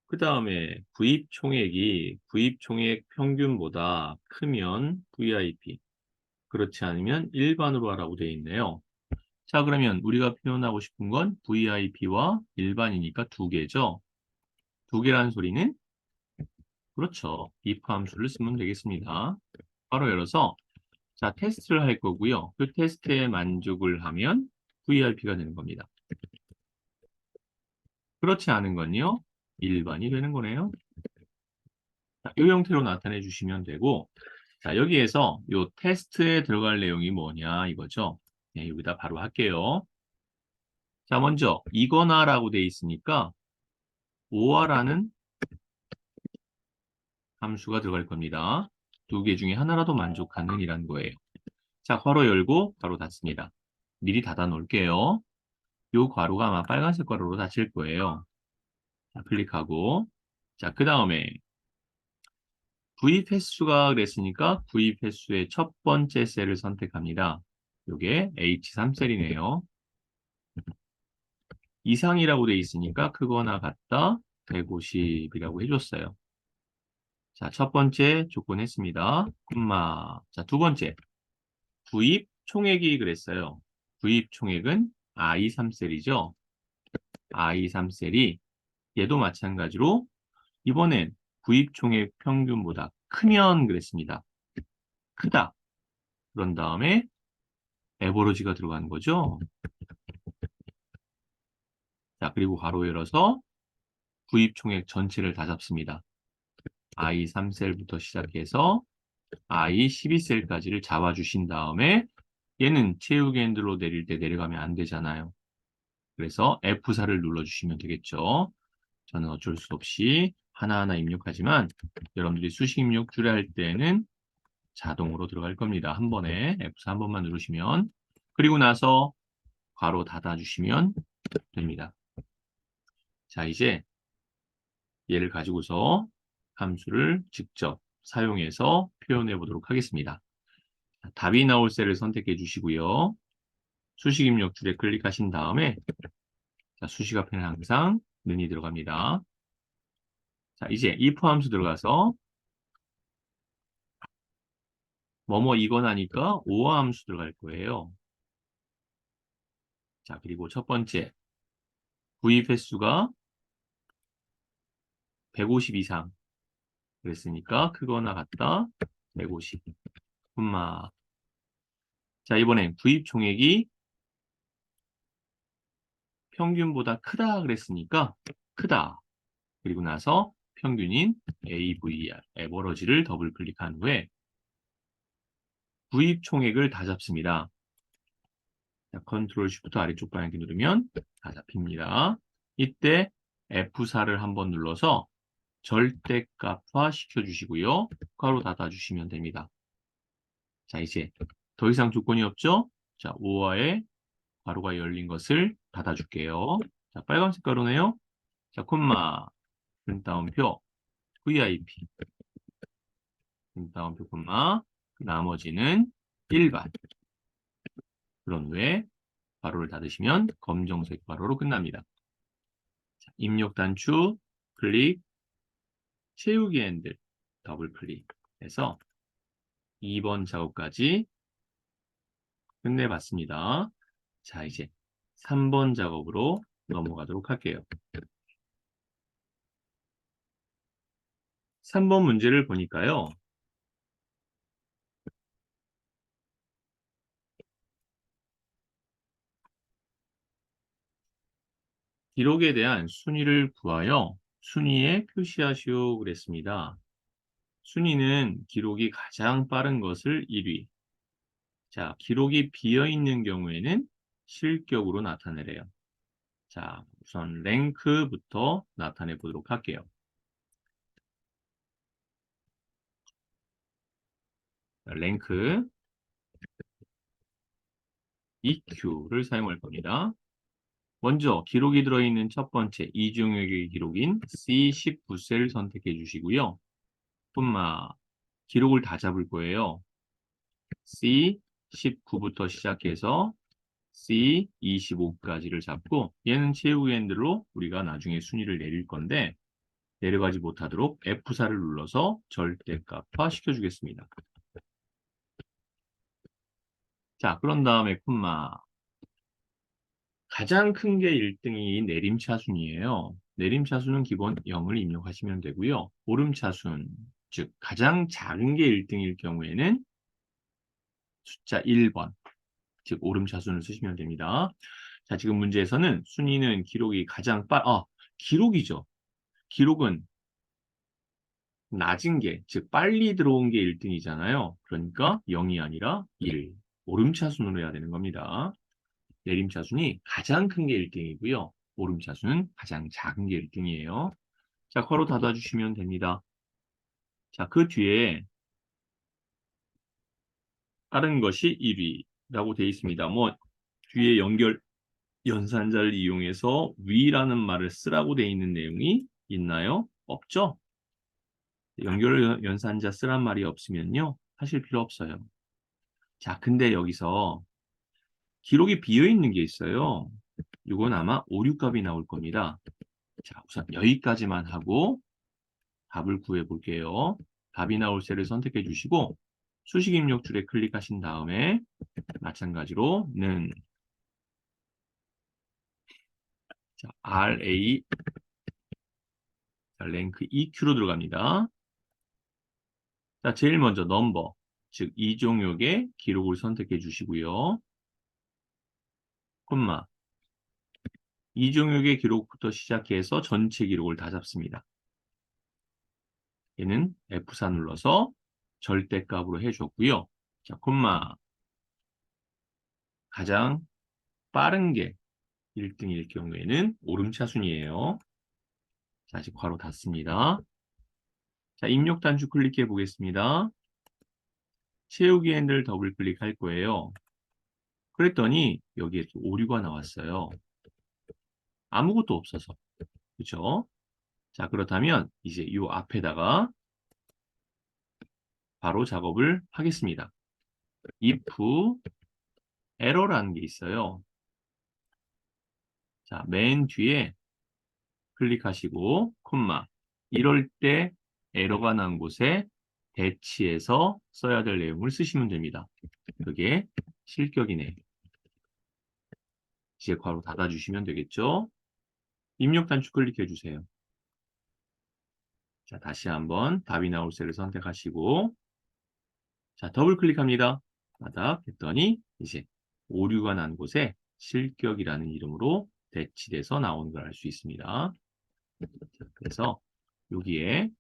그 다음에 구입 총액 평균보다 크면 VIP, 그렇지 않으면 일반으로 하라고 돼 있네요. 자, 그러면 우리가 표현하고 싶은 건 VIP와 일반이니까 두 개죠. 두 개라는 소리는 그렇죠. if 함수를 쓰면 되겠습니다. 바로 열어서 자, 테스트를 할 거고요. 그 테스트에 만족을 하면 VIP가 되는 겁니다. 그렇지 않은 건요. 일반이 되는 거네요. 자, 이 형태로 나타내 주시면 되고 자, 여기에서 이 테스트에 들어갈 내용이 뭐냐 이거죠. 네, 여기다 바로 할게요. 자, 먼저 이거나라고 돼 있으니까 오아라는 함수가 들어갈 겁니다. 두 개 중에 하나라도 만족하는 이란 거예요. 자, 괄호 열고 괄호 닫습니다. 미리 닫아 놓을게요. 요 괄호가 아마 빨간색 괄호로 닫힐 거예요. 자, 클릭하고 자, 그 다음에 구입 횟수가 그랬으니까 구입 횟수의 첫 번째 셀을 선택합니다. 요게 H3셀이네요. 이상이라고 돼 있으니까 크거나 같다 150이라고 해줬어요. 자, 첫 번째 조건 했습니다. 콤마. 자, 두 번째. 구입 총액이 그랬어요. 구입 총액은 I3셀이죠. I3셀이 얘도 마찬가지로 이번엔 구입 총액 평균보다 크면 그랬습니다. 크다. 그런 다음에 에버러지가 들어가는 거죠. 자, 그리고 괄호 열어서 구입 총액 전체를 다 잡습니다. I3셀부터 시작해서 I12셀까지를 잡아주신 다음에 얘는 채우기 핸들로 내릴 때 내려가면 안 되잖아요. 그래서 F4를 눌러주시면 되겠죠. 저는 어쩔 수 없이 하나하나 입력하지만 여러분들이 수식 입력줄에 할 때는 자동으로 들어갈 겁니다. 한 번에 F4 한 번만 누르시면 그리고 나서 괄호 닫아주시면 됩니다. 자, 이제 얘를 가지고서 함수를 직접 사용해서 표현해 보도록 하겠습니다. 답이 나올 셀을 선택해 주시고요. 수식 입력 줄에 클릭하신 다음에 수식 앞에는 항상 는이 들어갑니다. 자, 이제 if 함수 들어가서 뭐뭐 이건 하니까 or 함수 들어갈 거예요. 자, 그리고 첫 번째 구입 횟수가 150 이상 그랬으니까 크거나 같다 150 콤마. 자, 이번엔 구입 총액이 평균보다 크다 그랬으니까 크다. 그리고 나서 평균인 AVR, 에버러지를 더블 클릭한 후에 구입 총액을 다 잡습니다. 자, 컨트롤 쉬프트 아래쪽 방향키 누르면 다 잡힙니다. 이때 F4를 한번 눌러서 절대값화 시켜주시고요. 괄호 닫아주시면 됩니다. 자, 이제 더 이상 조건이 없죠? 자, 5화에 괄호가 열린 것을 닫아줄게요. 자, 빨간색 가루네요. 자, 콤마, 다운표, VIP, 다운표, 콤마, 나머지는 일반. 그런 후에 괄호를 닫으시면 검정색 괄호로 끝납니다. 자, 입력 단추, 클릭, 채우기 핸들, 더블 클릭해서 2번 작업까지 끝내봤습니다. 자, 이제 3번 작업으로 넘어가도록 할게요. 3번 문제를 보니까요. 기록에 대한 순위를 구하여 순위에 표시하시오 그랬습니다. 순위는 기록이 가장 빠른 것을 1위. 자, 기록이 비어있는 경우에는 실격으로 나타내래요. 자, 우선 랭크부터 나타내 보도록 할게요. 랭크 EQ를 사용할 겁니다. 먼저 기록이 들어있는 첫 번째 이중역의 기록인 C19셀을 선택해 주시고요. 콤마 기록을 다 잡을 거예요. C19부터 시작해서 C25까지를 잡고 얘는 채우기 핸들로 우리가 나중에 순위를 내릴 건데 내려가지 못하도록 F4를 눌러서 절대값화 시켜주겠습니다. 자, 그런 다음에 콤마 가장 큰 게 1등이 내림차순이에요. 내림차순은 기본 0을 입력하시면 되고요. 오름차순, 즉 가장 작은 게 1등일 경우에는 숫자 1번, 즉 오름차순을 쓰시면 됩니다. 자, 지금 문제에서는 순위는 기록이 가장 기록이죠. 기록은 낮은 게, 즉 빨리 들어온 게 1등이잖아요. 그러니까 0이 아니라 1, 오름차순으로 해야 되는 겁니다. 내림차순이 가장 큰 게 1등이고요. 오름차순은 가장 작은 게 1등이에요. 자, 괄호 닫아주시면 됩니다. 자, 그 뒤에 다른 것이 1위라고 되어 있습니다. 뭐 뒤에 연산자를 이용해서 위라는 말을 쓰라고 되어 있는 내용이 있나요? 없죠? 연산자 쓰란 말이 없으면요. 하실 필요 없어요. 자, 근데 여기서 기록이 비어있는 게 있어요. 이건 아마 5, 6값이 나올 겁니다. 자, 우선 여기까지만 하고 답을 구해 볼게요. 답이 나올 셀을 선택해 주시고 수식 입력 줄에 클릭하신 다음에 마찬가지로 는 자, RA 자, 랭크 EQ로 들어갑니다. 자, 제일 먼저 넘버 즉 이종역의 기록을 선택해 주시고요. 콤마 이종역의 기록부터 시작해서 전체 기록을 다 잡습니다. 얘는 F4 눌러서 절대값으로 해줬고요. 자, 콤마 가장 빠른 게 1등일 경우에는 오름차순이에요. 자, 아직 괄호 닫습니다. 자, 입력 단추 클릭해 보겠습니다. 채우기 핸들 더블 클릭할 거예요. 그랬더니 여기에 또 오류가 나왔어요. 아무것도 없어서. 그렇죠? 자, 그렇다면 이제 이 앞에다가 바로 작업을 하겠습니다. if error라는 게 있어요. 자, 맨 뒤에 클릭하시고 콤마 이럴 때 에러가 난 곳에 대치해서 써야 될 내용을 쓰시면 됩니다. 그게 실격이네. 이제 괄호 닫아주시면 되겠죠? 입력 단추 클릭해 주세요. 자, 다시 한번 답이 나올 셀을 선택하시고 자, 더블 클릭합니다. 바닥 했더니 이제 오류가 난 곳에 실격이라는 이름으로 대치돼서 나오는 걸 알 수 있습니다. 자, 그래서 여기에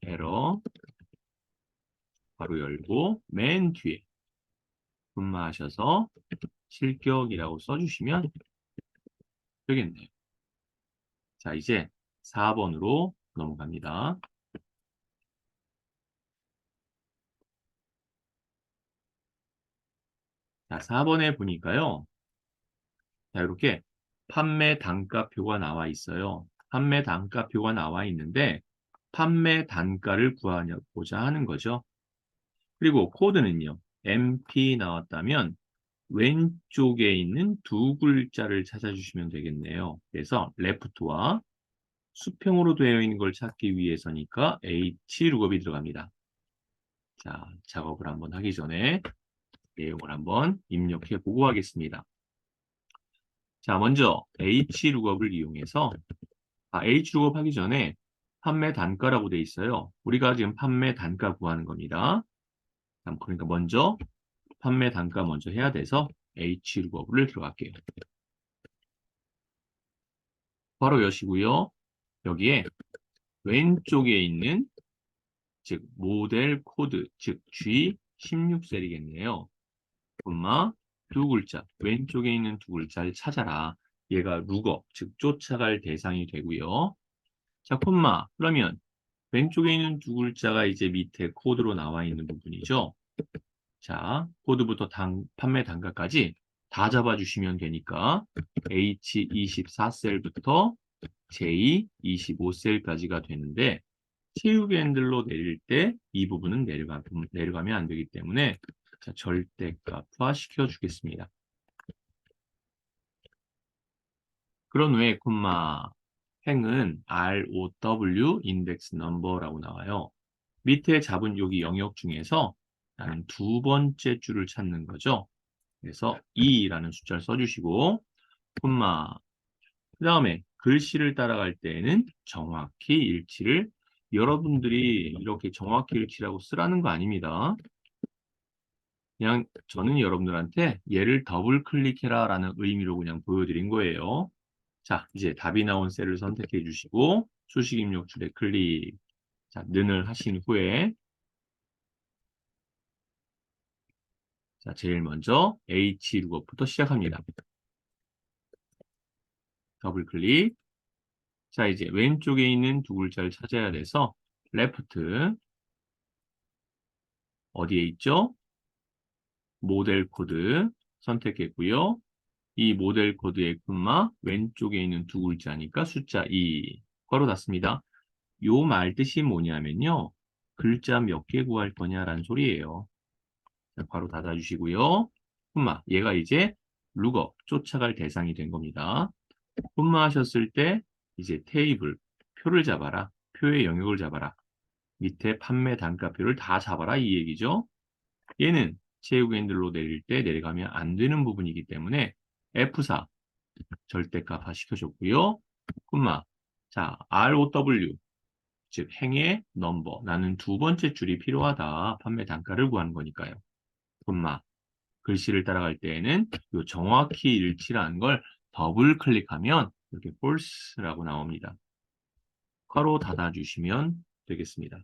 에러 바로 열고 맨 뒤에 분마하셔서 실격이라고 써주시면 되겠네요. 자, 이제 4번으로 넘어갑니다. 자, 4번에 보니까요. 자, 이렇게 판매 단가표가 나와 있어요. 판매 단가표가 나와 있는데 판매 단가를 구하고자 하는 거죠. 그리고 코드는요. MP 나왔다면 왼쪽에 있는 두 글자를 찾아주시면 되겠네요. 그래서 left와 수평으로 되어 있는 걸 찾기 위해서니까 H 룩업이 들어갑니다. 자, 작업을 한번 하기 전에 내용을 한번 입력해 보고 하겠습니다. 자, 먼저 H 룩업을 이용해서 H 룩업 하기 전에 판매 단가라고 되어 있어요. 우리가 지금 판매 단가 구하는 겁니다. 그러니까 먼저 판매 단가 먼저 해야 돼서 H 룩업을 들어갈게요. 바로 여시고요. 여기에 왼쪽에 있는 즉 모델 코드 즉 G16셀이겠네요. 콤마 두 글자 왼쪽에 있는 두 글자를 찾아라. 얘가 룩업 즉 쫓아갈 대상이 되고요. 자 콤마 그러면 왼쪽에 있는 두 글자가 이제 밑에 코드로 나와 있는 부분이죠. 자 코드부터 판매 단가까지 다 잡아주시면 되니까 H24셀부터 J25셀까지가 되는데 채우기 핸들로 내릴 때 이 부분은 내려가면 안 되기 때문에 자, 절대값화 시켜주겠습니다. 그런 후에 콤마 행은 ROW 인덱스 넘버라고 나와요. 밑에 잡은 여기 영역 중에서 나는 두 번째 줄을 찾는 거죠. 그래서 2라는 숫자를 써주시고 콤마 그 다음에 글씨를 따라갈 때에는 정확히 일치를 여러분들이 이렇게 정확히 일치라고 쓰라는 거 아닙니다. 그냥 저는 여러분들한테 얘를 더블 클릭해라 라는 의미로 그냥 보여드린 거예요. 자, 이제 답이 나온 셀을 선택해 주시고 수식 입력 줄에 클릭. 자, 는을 하신 후에 자, 제일 먼저 H 룩업부터 시작합니다. 더블 클릭. 자, 이제 왼쪽에 있는 두 글자를 찾아야 돼서 레프트 어디에 있죠? 모델 코드 선택했고요. 이 모델 코드의 콤마 왼쪽에 있는 두 글자니까 숫자 2 괄호 닫습니다. 요 말 뜻이 뭐냐면요. 글자 몇 개 구할 거냐라는 소리예요. 자, 괄호 닫아주시고요. 콤마 얘가 이제 룩업 쫓아갈 대상이 된 겁니다. 콤마 하셨을 때 이제 테이블 표를 잡아라. 표의 영역을 잡아라. 밑에 판매 단가표를 다 잡아라 이 얘기죠. 얘는 채우기 핸들로 내릴 때 내려가면 안 되는 부분이기 때문에 F4 절대값화 시켜줬고요. 콤마 자 ROW 즉 행의 넘버 나는 두 번째 줄이 필요하다. 판매 단가를 구하는 거니까요. 콤마 글씨를 따라갈 때에는 요 정확히 일치라는 걸 더블 클릭하면 이렇게 false라고 나옵니다. 괄호 닫아주시면 되겠습니다.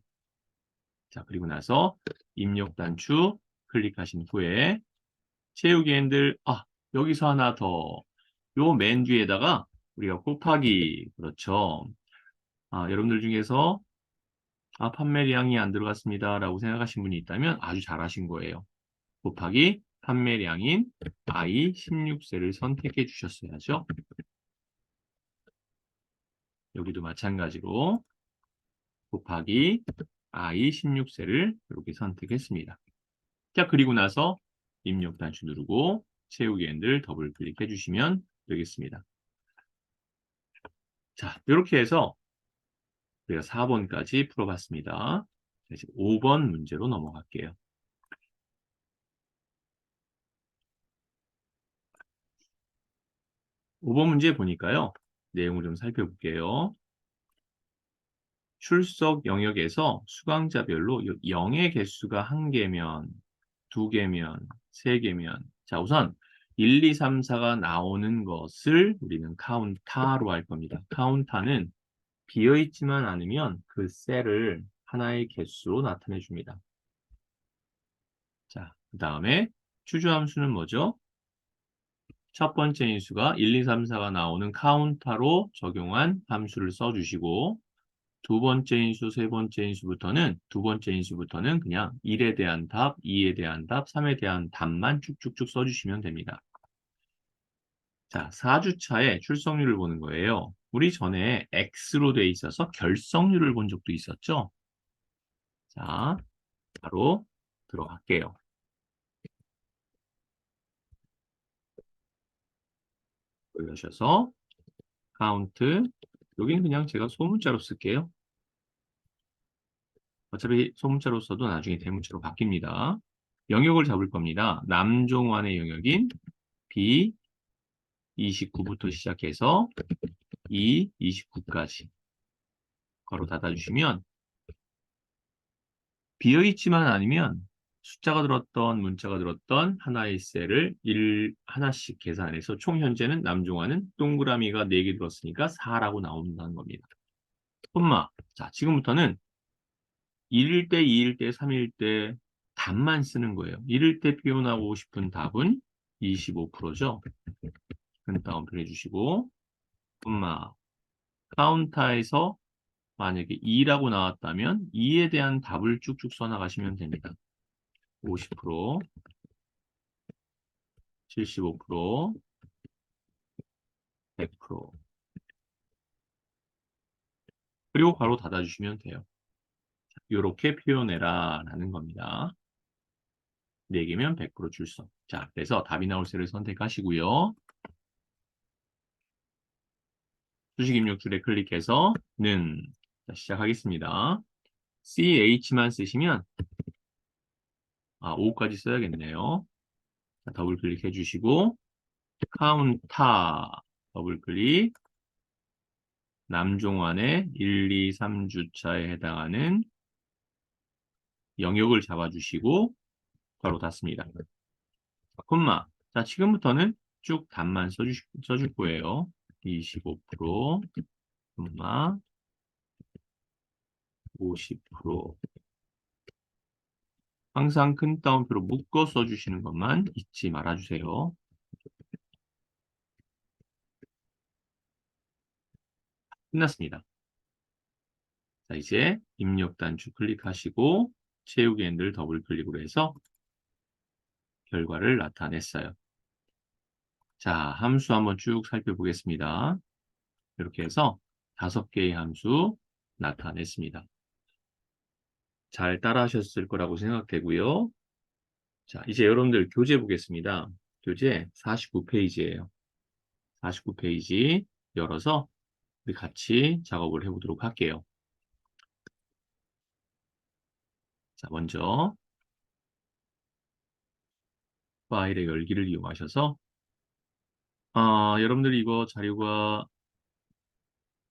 자 그리고 나서 입력 단추 클릭하신 후에 채우기 핸들 여기서 하나 더 요 맨 뒤에다가 우리가 곱하기 그렇죠. 여러분들 중에서 판매량이 안 들어갔습니다 라고 생각하신 분이 있다면 아주 잘하신 거예요. 곱하기 판매량인 I16셀을 선택해 주셨어야죠. 여기도 마찬가지로 곱하기 I 16셀을 이렇게 선택했습니다. 자, 그리고 나서 입력 단추 누르고 채우기 핸들 더블 클릭해 주시면 되겠습니다. 자, 이렇게 해서 우리가 4번까지 풀어봤습니다. 이제 5번 문제로 넘어갈게요. 5번 문제 보니까요. 내용을 좀 살펴볼게요. 출석 영역에서 수강자별로 0의 개수가 1개면, 2개면, 3개면 자, 우선 1, 2, 3, 4가 나오는 것을 우리는 카운타로 할 겁니다. 카운타는 비어있지만 않으면 그 셀을 하나의 개수로 나타내 줍니다. 자, 그 다음에 추주함수는 뭐죠? 첫 번째 인수가 1, 2, 3, 4가 나오는 카운터로 적용한 함수를 써주시고 두 번째 인수, 세 번째 인수부터는 두 번째 인수부터는 그냥 1에 대한 답, 2에 대한 답, 3에 대한 답만 쭉쭉쭉 써주시면 됩니다. 자, 4주차에 출석률을 보는 거예요. 우리 전에 X로 돼 있어서 결석률을 본 적도 있었죠? 자, 바로 들어갈게요. 올려셔서 카운트 여기는 그냥 제가 소문자로 쓸게요. 어차피 소문자로 써도 나중에 대문자로 바뀝니다. 영역을 잡을 겁니다. 남종환의 영역인 B 29부터 시작해서 E 29까지 괄호 닫아주시면 비어있지만 아니면 숫자가 들었던 문자가 들었던 하나의 셀을 하나씩 계산해서 총 현재는 남종환은 동그라미가 4개 들었으니까 4라고 나온다는 겁니다. 콤마. 자, 지금부터는 1일 때, 2일 때, 3일 때 답만 쓰는 거예요. 1일 때 표현하고 싶은 답은 25%죠. 큰 따옴표 해주시고 콤마. 카운터에서 만약에 2라고 나왔다면 2에 대한 답을 쭉쭉 써나가시면 됩니다. 50%, 75%, 100%. 그리고 괄호 닫아주시면 돼요. 이렇게 표현해라 라는 겁니다. 4개면 100% 출석. 자, 그래서 답이 나올 셀을 선택하시고요. 수식 입력줄에 클릭해서 는 자, 시작하겠습니다. CH만 쓰시면 5까지 써야겠네요. 자, 더블 클릭해 주시고 카운터 더블 클릭 남종환의 1, 2, 3주차에 해당하는 영역을 잡아주시고 바로 닫습니다. 콤마. 자, 지금부터는 쭉 답만 써줄 거예요. 25%, 콤마, 50%. 항상 큰 따옴표로 묶어 써주시는 것만 잊지 말아주세요. 끝났습니다. 자, 이제 입력 단추 클릭하시고 채우기 핸들 더블 클릭으로 해서 결과를 나타냈어요. 자, 함수 한번 쭉 살펴보겠습니다. 이렇게 해서 5개의 함수 나타냈습니다. 잘 따라 하셨을 거라고 생각되고요. 자, 이제 여러분들 교재 보겠습니다. 교재 49페이지예요. 49페이지 열어서 우리 같이 작업을 해보도록 할게요. 자, 먼저 파일의 열기를 이용하셔서 여러분들 이거 자료가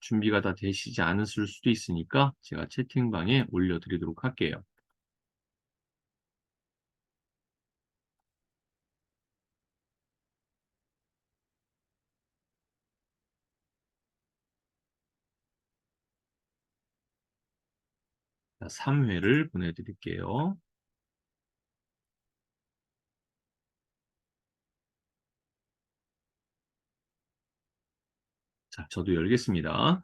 준비가 다 되시지 않았을 수도 있으니까 제가 채팅방에 올려드리도록 할게요. 자, 3회를 보내드릴게요. 자, 저도 열겠습니다.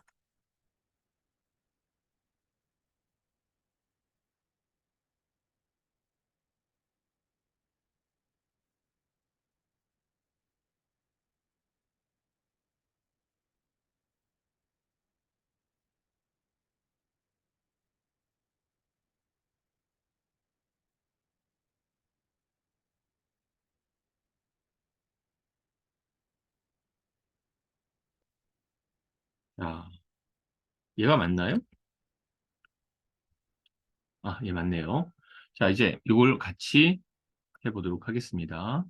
자, 얘가 맞나요? 아, 예, 맞네요. 자, 이제 이걸 같이 해보도록 하겠습니다.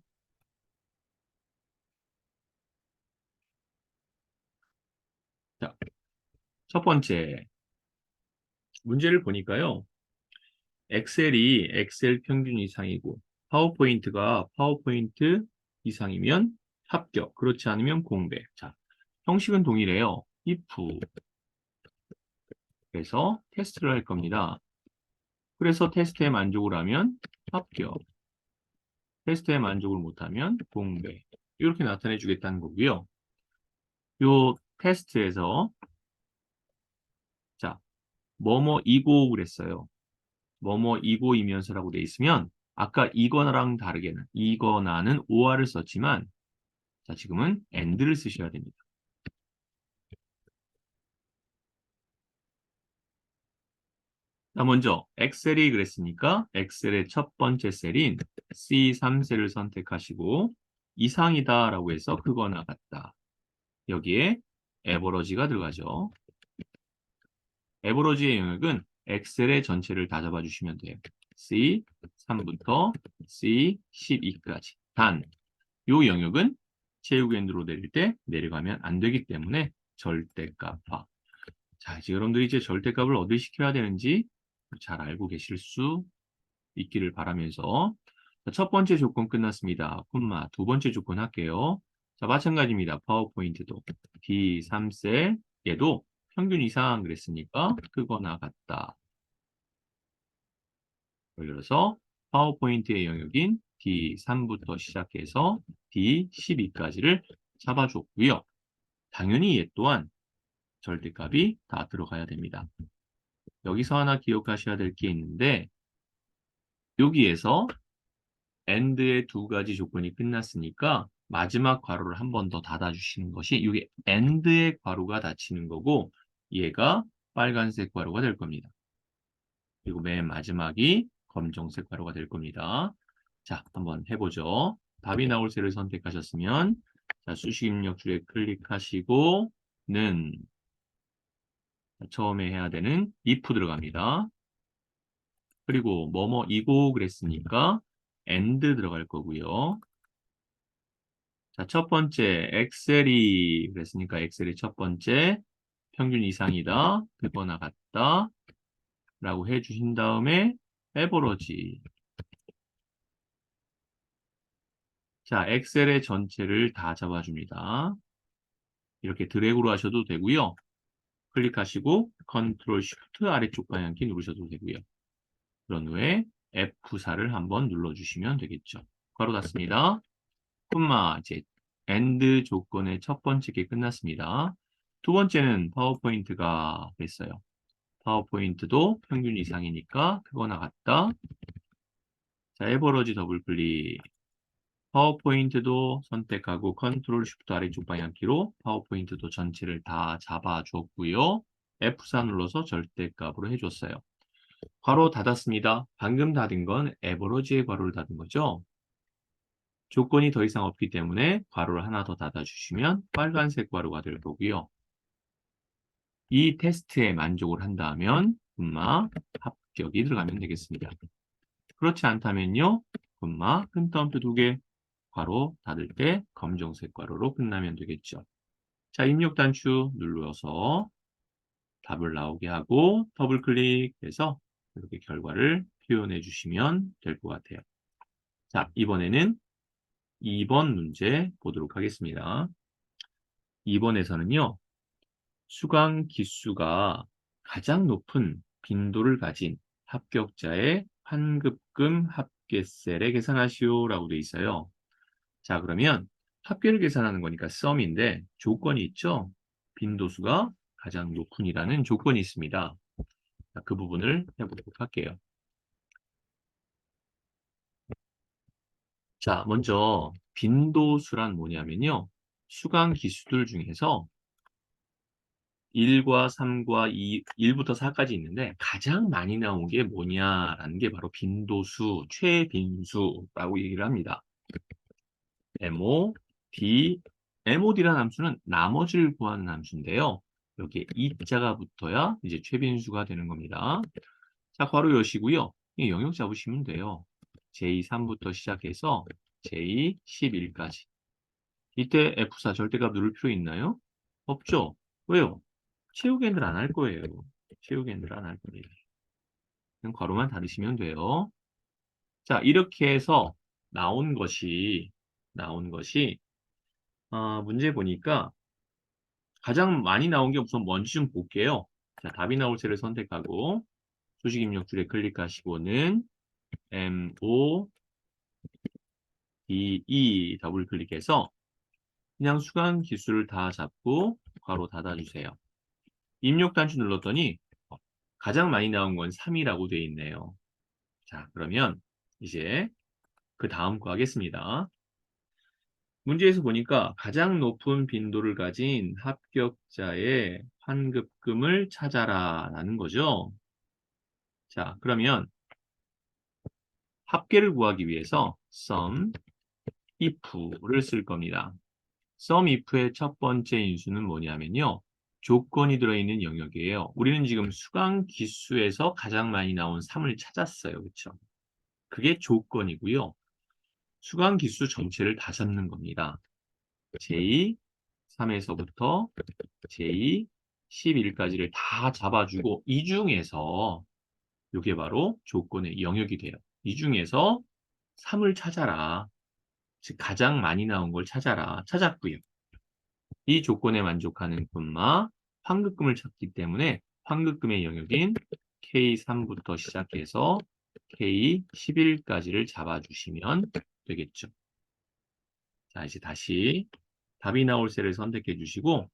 자, 첫 번째 문제를 보니까요. 엑셀이 엑셀 평균 이상이고 파워포인트가 파워포인트 이상이면 합격, 그렇지 않으면 공백. 자, 형식은 동일해요. if에서 테스트를 할 겁니다. 그래서 테스트에 만족을 하면 합격, 테스트에 만족을 못하면 공백. 이렇게 나타내 주겠다는 거고요. 요 테스트에서 자, 뭐뭐이고 그랬어요. 뭐뭐이고이면서라고 돼 있으면 아까 이거나랑 다르게는 이거나는 or를 썼지만 자, 지금은 and를 쓰셔야 됩니다. 자, 먼저 엑셀이 그랬으니까 엑셀의 첫 번째 셀인 C3셀을 선택하시고 이상이다라고 해서 그거나 같다. 여기에 에버러지가 들어가죠. 에버러지의 영역은 엑셀의 전체를 다 잡아주시면 돼요. C3부터 C12까지. 단, 이 영역은 최우엔으로 내릴 때 내려가면 안 되기 때문에 절대값화. 자, 이제 여러분들이 이제 절대값을 어디 시켜야 되는지 잘 알고 계실 수 있기를 바라면서 자, 첫 번째 조건 끝났습니다. 콤마 두 번째 조건 할게요. 자, 마찬가지입니다. 파워포인트도 D3셀 얘도 평균 이상 그랬으니까 크거나 같다. 예를 들어서 파워포인트의 영역인 D3부터 시작해서 D12까지를 잡아줬고요. 당연히 얘 또한 절대값이 다 들어가야 됩니다. 여기서 하나 기억하셔야 될 게 있는데 여기에서 AND의 두 가지 조건이 끝났으니까 마지막 괄호를 한 번 더 닫아주시는 것이 이게 AND의 괄호가 닫히는 거고 얘가 빨간색 괄호가 될 겁니다. 그리고 맨 마지막이 검정색 괄호가 될 겁니다. 자, 한번 해보죠. 답이 나올 셀을 선택하셨으면 자, 수식 입력 줄에 클릭하시고 는 처음에 해야 되는 if 들어갑니다. 그리고 뭐뭐이고 그랬으니까 and 들어갈 거고요. 자, 첫 번째 엑셀이 그랬으니까 엑셀이 첫 번째 평균 이상이다. 되거나 같다. 라고 해주신 다음에 에버러지. 자, 엑셀의 전체를 다 잡아줍니다. 이렇게 드래그로 하셔도 되고요. 클릭하시고 컨트롤 쉬프트 아래쪽 방향키 누르셔도 되고요. 그런 후에 F4를 한번 눌러주시면 되겠죠. 괄호 닫습니다. 콤마 이제 AND 조건의 첫 번째 게 끝났습니다. 두 번째는 파워포인트가 됐어요. 파워포인트도 평균 이상이니까 크거나 같다. 자, 에버러지 더블 클릭. 파워포인트도 선택하고 컨트롤 쉬프트 아래쪽 방향키로 파워포인트도 전체를 다 잡아줬고요. F4 눌러서 절대값으로 해줬어요. 괄호 닫았습니다. 방금 닫은 건 에버러지의 괄호를 닫은 거죠. 조건이 더 이상 없기 때문에 괄호를 하나 더 닫아주시면 빨간색 괄호가 될 거고요. 이 테스트에 만족을 한다면 합격이 들어가면 되겠습니다. 그렇지 않다면요. 큰 따옴표 2개 괄호 닫을 때 검정색 괄호로 끝나면 되겠죠. 자, 입력 단추 눌러서 답을 나오게 하고 더블 클릭해서 이렇게 결과를 표현해 주시면 될 것 같아요. 자, 이번에는 2번 문제 보도록 하겠습니다. 2번에서는요. 수강 기수가 가장 높은 빈도를 가진 합격자의 환급금 합계세를 계산하시오라고 되어 있어요. 자, 그러면 합계를 계산하는 거니까 썸인데 조건이 있죠? 빈도수가 가장 높은이라는 조건이 있습니다. 자, 그 부분을 해보도록 할게요. 자, 먼저 빈도수란 뭐냐면요. 수강 기수들 중에서 1과 3과 2, 1부터 4까지 있는데 가장 많이 나온 게 뭐냐라는 게 바로 빈도수, 최빈수라고 얘기를 합니다. MOD, MOD라는 함수는 나머지를 구하는 함수인데요. 여기에 이자가 붙어야 이제 최빈수가 되는 겁니다. 자, 괄호 여시고요. 이 영역 잡으시면 돼요. J3부터 시작해서 J11까지. 이때 F4 절대값 누를 필요 있나요? 없죠? 왜요? 채우기엔들 안 할 거예요. 채우기엔들 안 할 겁니다. 그냥 괄호만 닫으시면 돼요. 자, 이렇게 해서 나온 것이 문제 보니까 가장 많이 나온 게 우선 뭔지 좀 볼게요. 자, 답이 나올 셀을 선택하고 수식 입력 줄에 클릭하시고는 MODE 더블 클릭해서 그냥 수강 기수를 다 잡고 괄호 닫아주세요. 입력 단추 눌렀더니 가장 많이 나온 건 3이라고 되어 있네요. 자, 그러면 이제 그 다음 거 하겠습니다. 문제에서 보니까 가장 높은 빈도를 가진 합격자의 환급금을 찾아라 라는 거죠. 자, 그러면 합계를 구하기 위해서 sum if를 쓸 겁니다. sum if의 첫 번째 인수는 뭐냐면요. 조건이 들어있는 영역이에요. 우리는 지금 수강 기수에서 가장 많이 나온 3을 찾았어요. 그렇죠? 그게 조건이고요. 수강 기수 전체를 다 잡는 겁니다. J3에서부터 J11까지를 다 잡아주고 이 중에서 이게 바로 조건의 영역이 돼요. 이 중에서 3을 찾아라. 즉 가장 많이 나온 걸 찾아라. 찾았고요. 이 조건에 만족하는 콤마 환급금을 찾기 때문에 환급금의 영역인 K3부터 시작해서 K11까지를 잡아주시면 되겠죠. 자, 이제 다시 답이 나올 셀을 선택해 주시고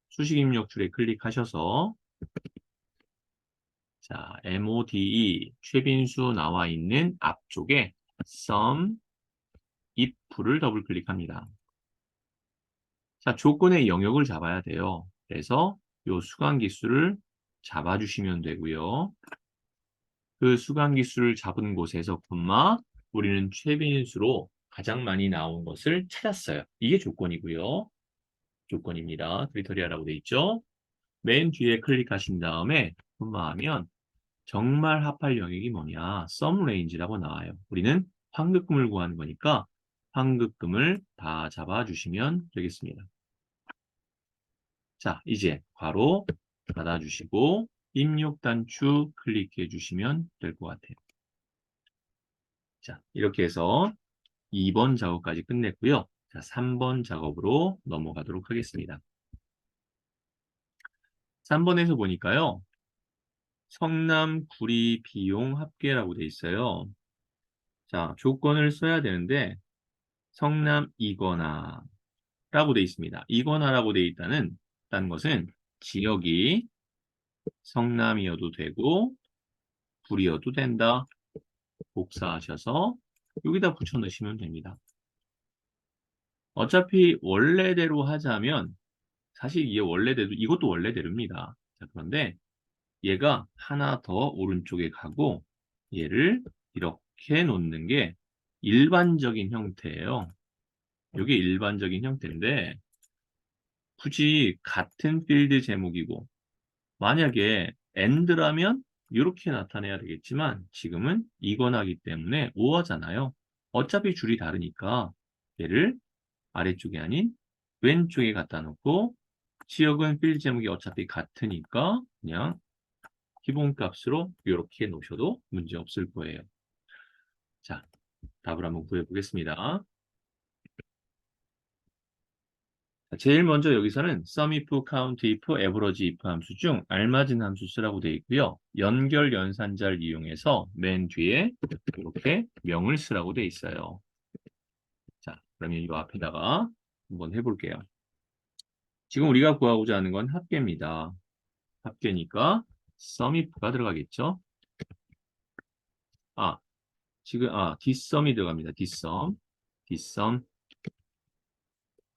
수식 입력 줄에 클릭하셔서 자, MODE 최빈수 나와 있는 앞쪽에 sum if를 더블 클릭합니다. 자, 조건의 영역을 잡아야 돼요. 그래서 요 수강 기수를 잡아주시면 되고요. 그 수강 기수를 잡은 곳에서 콤마 우리는 최빈수로 가장 많이 나온 것을 찾았어요. 이게 조건이고요. 조건입니다. 크리터리아라고 돼 있죠. 맨 뒤에 클릭하신 다음에 콤마하면 정말 합할 영역이 뭐냐? sum range라고 나와요. 우리는 환급금을 구하는 거니까 환급금을 다 잡아주시면 되겠습니다. 자, 이제 괄호 닫아주시고 입력 단추 클릭해 주시면 될 것 같아요. 자, 이렇게 해서 2번 작업까지 끝냈고요. 자, 3번 작업으로 넘어가도록 하겠습니다. 3번에서 보니까요. 성남 구리 비용 합계라고 돼 있어요. 자, 조건을 써야 되는데 성남이거나 라고 돼 있습니다. 이거나라고 돼 있다는 것은 지역이 성남이어도 되고 구리여도 된다. 복사하셔서 여기다 붙여 넣으시면 됩니다. 어차피 원래대로 하자면 사실 이게 원래대로 이것도 원래대로입니다. 자, 그런데 얘가 하나 더 오른쪽에 가고 얘를 이렇게 놓는 게 일반적인 형태예요. 이게 일반적인 형태인데 굳이 같은 필드 제목이고 만약에 AND라면 이렇게 나타내야 되겠지만 지금은 이거나기 때문에 오어잖아요. 어차피 줄이 다르니까 얘를 아래쪽이 아닌 왼쪽에 갖다 놓고 지역은 필드 제목이 어차피 같으니까 그냥 기본값으로 이렇게 놓으셔도 문제 없을 거예요. 자, 답을 한번 구해보겠습니다. 제일 먼저 여기서는 sum if, count if, average if 함수 중 알맞은 함수 쓰라고 되어 있고요. 연결 연산자를 이용해서 맨 뒤에 이렇게 명을 쓰라고 되어 있어요. 자, 그러면 이 앞에다가 한번 해볼게요. 지금 우리가 구하고자 하는 건 합계입니다. 합계니까 sum if가 들어가겠죠. 지금 dsum이 들어갑니다. dsum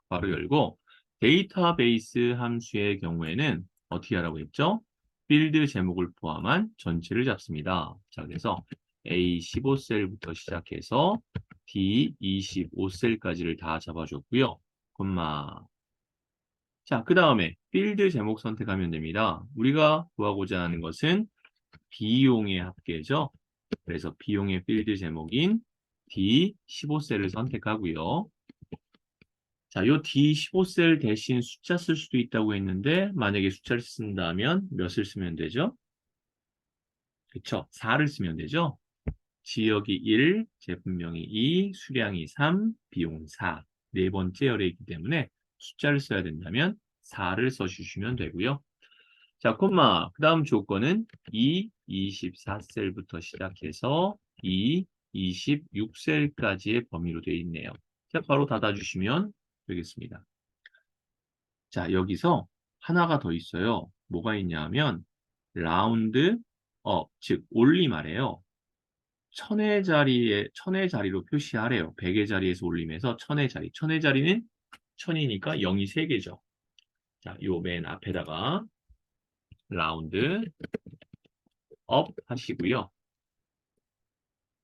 바로 열고 데이터베이스 함수의 경우에는 어떻게 하라고 했죠? 필드 제목을 포함한 전체를 잡습니다. 자, 그래서 A15셀부터 시작해서 D25셀까지를 다 잡아줬고요. 콤마 자, 그 다음에 필드 제목 선택하면 됩니다. 우리가 구하고자 하는 것은 비용의 합계죠. 그래서 비용의 필드 제목인 D15셀을 선택하고요. 자, 요 D15셀 대신 숫자 쓸 수도 있다고 했는데 만약에 숫자를 쓴다면 몇을 쓰면 되죠? 그쵸? 4를 쓰면 되죠? 지역이 1, 제품명이 2, 수량이 3, 비용 4. 네 번째 열애이기 때문에 숫자를 써야 된다면 4를 써주시면 되고요. 자, 콤마. 그 다음 조건은 2, 24셀부터 시작해서 2, 26셀까지의 범위로 되어 있네요. 자, 바로 닫아주시면 되겠습니다. 자, 여기서 하나가 더 있어요. 뭐가 있냐 하면 라운드 업, 즉 올림하래요. 천의 자리로 표시하래요. 100의 자리에서 올림해서 천의 자리. 천의 자리는 천이니까 0이 3개죠. 자, 요 맨 앞에다가 라운드 업 하시고요.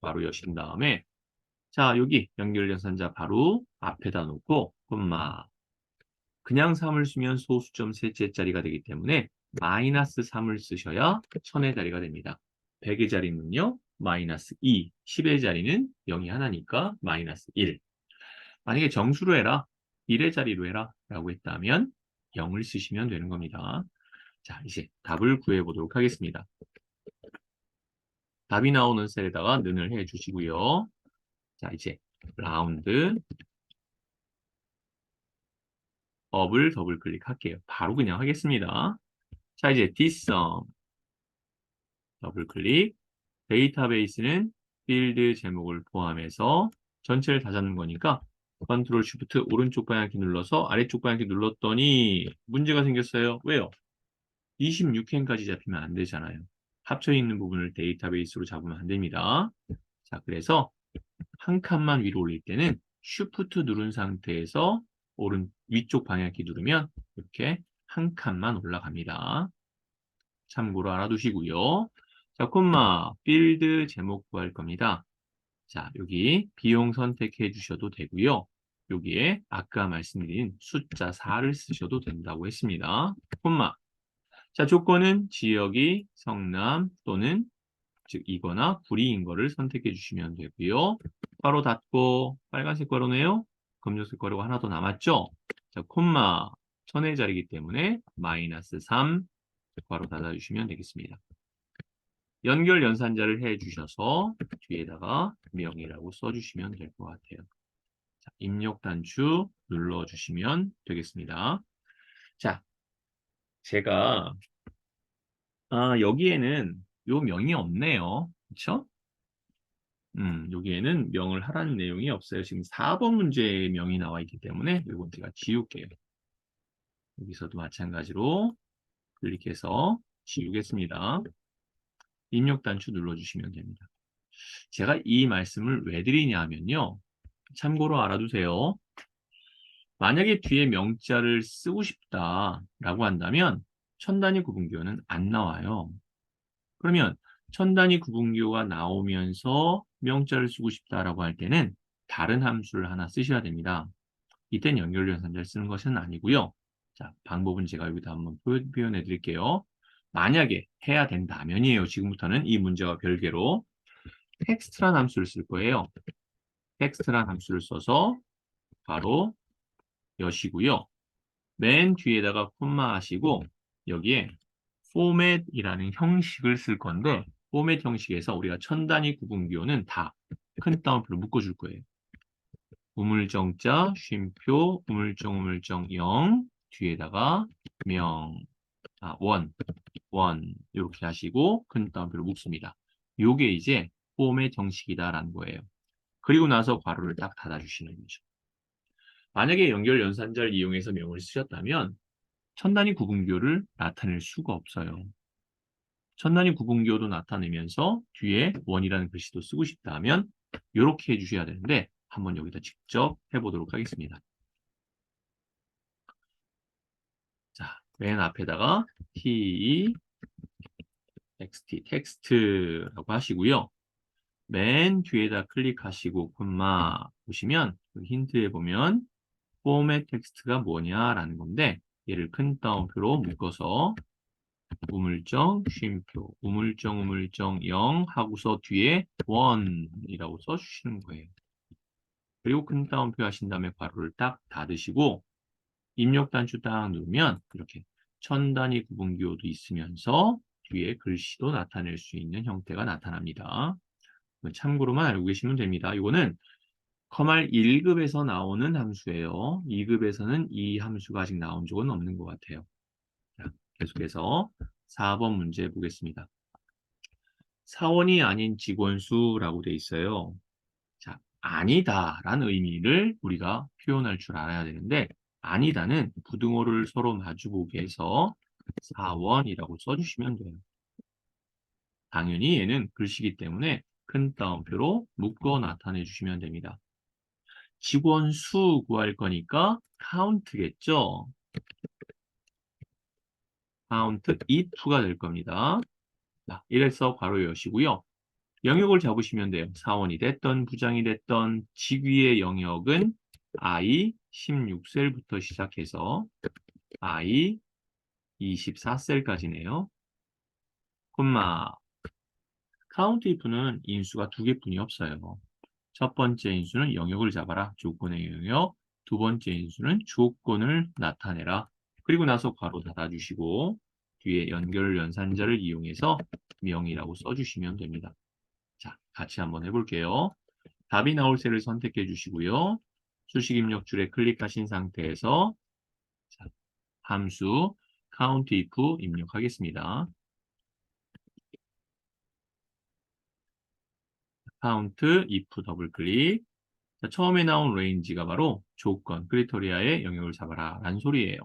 바로 여신 다음에 자, 여기 연결연산자 바로 앞에다 놓고 콤마. 그냥 3을 쓰면 소수점 셋째 자리가 되기 때문에 마이너스 3을 쓰셔야 천의 자리가 됩니다. 100의 자리는요. 마이너스 2, 10의 자리는 0이 하나니까 마이너스 1. 만약에 정수로 해라, 1의 자리로 해라 라고 했다면 0을 쓰시면 되는 겁니다. 자, 이제 답을 구해보도록 하겠습니다. 답이 나오는 셀에다가 는을 해주시고요. 자, 이제 라운드 업을 더블 클릭할게요. 바로 그냥 하겠습니다. 자, 이제 뒷섬 더블 클릭. 데이터베이스는 필드 제목을 포함해서 전체를 다 잡는 거니까 컨트롤 쉬프트 오른쪽 방향키 눌러서 아래쪽 방향키 눌렀더니 문제가 생겼어요. 왜요? 26캔까지 잡히면 안 되잖아요. 합쳐 있는 부분을 데이터베이스로 잡으면 안 됩니다. 자, 그래서 한 칸만 위로 올릴 때는 쉬프트 누른 상태에서 위쪽 방향키 누르면 이렇게 한 칸만 올라갑니다. 참고로 알아두시고요. 자, 콤마 필드 제목 구할 겁니다. 자, 여기 비용 선택해 주셔도 되고요. 여기에 아까 말씀드린 숫자 4를 쓰셔도 된다고 했습니다. 콤마. 자, 조건은 지역이 성남 또는 즉 이거나 구리인 거를 선택해 주시면 되고요. 바로 닫고 빨간색 괄호네요. 검정색 괄호가 하나 더 남았죠? 자, 콤마 천의 자리이기 때문에 마이너스 3 괄호 닫아주시면 되겠습니다. 연결 연산자를 해주셔서 뒤에다가 명이라고 써주시면 될 것 같아요. 자, 입력 단추 눌러주시면 되겠습니다. 자, 제가 여기에는 요 명이 없네요. 그렇죠? 여기에는 명을 하라는 내용이 없어요. 지금 4번 문제에 명이 나와 있기 때문에 이건 제가 지울게요. 여기서도 마찬가지로 클릭해서 지우겠습니다. 입력 단추 눌러주시면 됩니다. 제가 이 말씀을 왜 드리냐면요. 참고로 알아두세요. 만약에 뒤에 명자를 쓰고 싶다라고 한다면 천 단위 구분기호는 안 나와요. 그러면 천 단위 구분기호가 나오면서 명자를 쓰고 싶다라고 할 때는 다른 함수를 하나 쓰셔야 됩니다. 이땐 연결연산자를 쓰는 것은 아니고요. 자, 방법은 제가 여기다 한번 표현해 드릴게요. 만약에 해야 된다면이에요. 지금부터는 이 문제와 별개로 텍스트란 함수를 쓸 거예요. 텍스트란 함수를 써서 바로 여시고요. 맨 뒤에다가 콤마 하시고 여기에 포맷이라는 형식을 쓸 건데 포맷 형식에서 우리가 천 단위 구분기호는 다 큰 따옴표로 묶어줄 거예요. 우물정자, 쉼표, 우물정 0 뒤에다가 원 이렇게 하시고 큰 따옴표로 묶습니다. 요게 이제 포맷 형식이다라는 거예요. 그리고 나서 괄호를 딱 닫아주시는 거죠. 만약에 연결 연산자를 이용해서 명을 쓰셨다면 천 단위 구분기호를 나타낼 수가 없어요. 천 단위 구분기호도 나타내면서 뒤에 원이라는 글씨도 쓰고 싶다면 이렇게 해주셔야 되는데 한번 여기다 직접 해보도록 하겠습니다. 자, 맨 앞에다가 텍스트라고 하시고요. 맨 뒤에다 클릭하시고 콤마 보시면 힌트에 보면 포맷 텍스트가 뭐냐라는 건데 얘를 큰 따옴표로 묶어서 우물정, 쉼표, 우물정, 우물정 0 하고서 뒤에 1이라고 써주시는 거예요. 그리고 큰 따옴표 하신 다음에 괄호를 딱 닫으시고 입력 단추 딱 누르면 이렇게 천 단위 구분기호도 있으면서 뒤에 글씨도 나타낼 수 있는 형태가 나타납니다. 참고로만 알고 계시면 됩니다. 이거는 커말 1급에서 나오는 함수예요. 2급에서는 이 함수가 아직 나온 적은 없는 것 같아요. 자, 계속해서 4번 문제 보겠습니다. 사원이 아닌 직원 수라고 돼 있어요. 자, 아니다라는 의미를 우리가 표현할 줄 알아야 되는데 아니다는 부등호를 서로 마주보게 해서 사원이라고 써주시면 돼요. 당연히 얘는 글씨이기 때문에 큰 따옴표로 묶어 나타내 주시면 됩니다. 직원 수 구할 거니까 count겠죠. count it2가 될 겁니다. 자, 이래서 괄호 여시고요. 영역을 잡으시면 돼요. 사원이 됐던 부장이 됐던 직위의 영역은 I 16셀부터 시작해서 I 24셀까지네요. 콤마 count if는 인수가 두 개뿐이 없어요. 첫 번째 인수는 영역을 잡아라. 조건의 영역. 두 번째 인수는 조건을 나타내라. 그리고 나서 괄호 닫아주시고 뒤에 연결 연산자를 이용해서 명이라고 써주시면 됩니다. 자, 같이 한번 해볼게요. 답이 나올 셀을 선택해 주시고요. 수식 입력 줄에 클릭하신 상태에서 자, 함수 count if 입력하겠습니다. count if 더블 클릭. 자, 처음에 나온 range가 바로 조건, 크리테리아의 영역을 잡아라 라는 소리예요.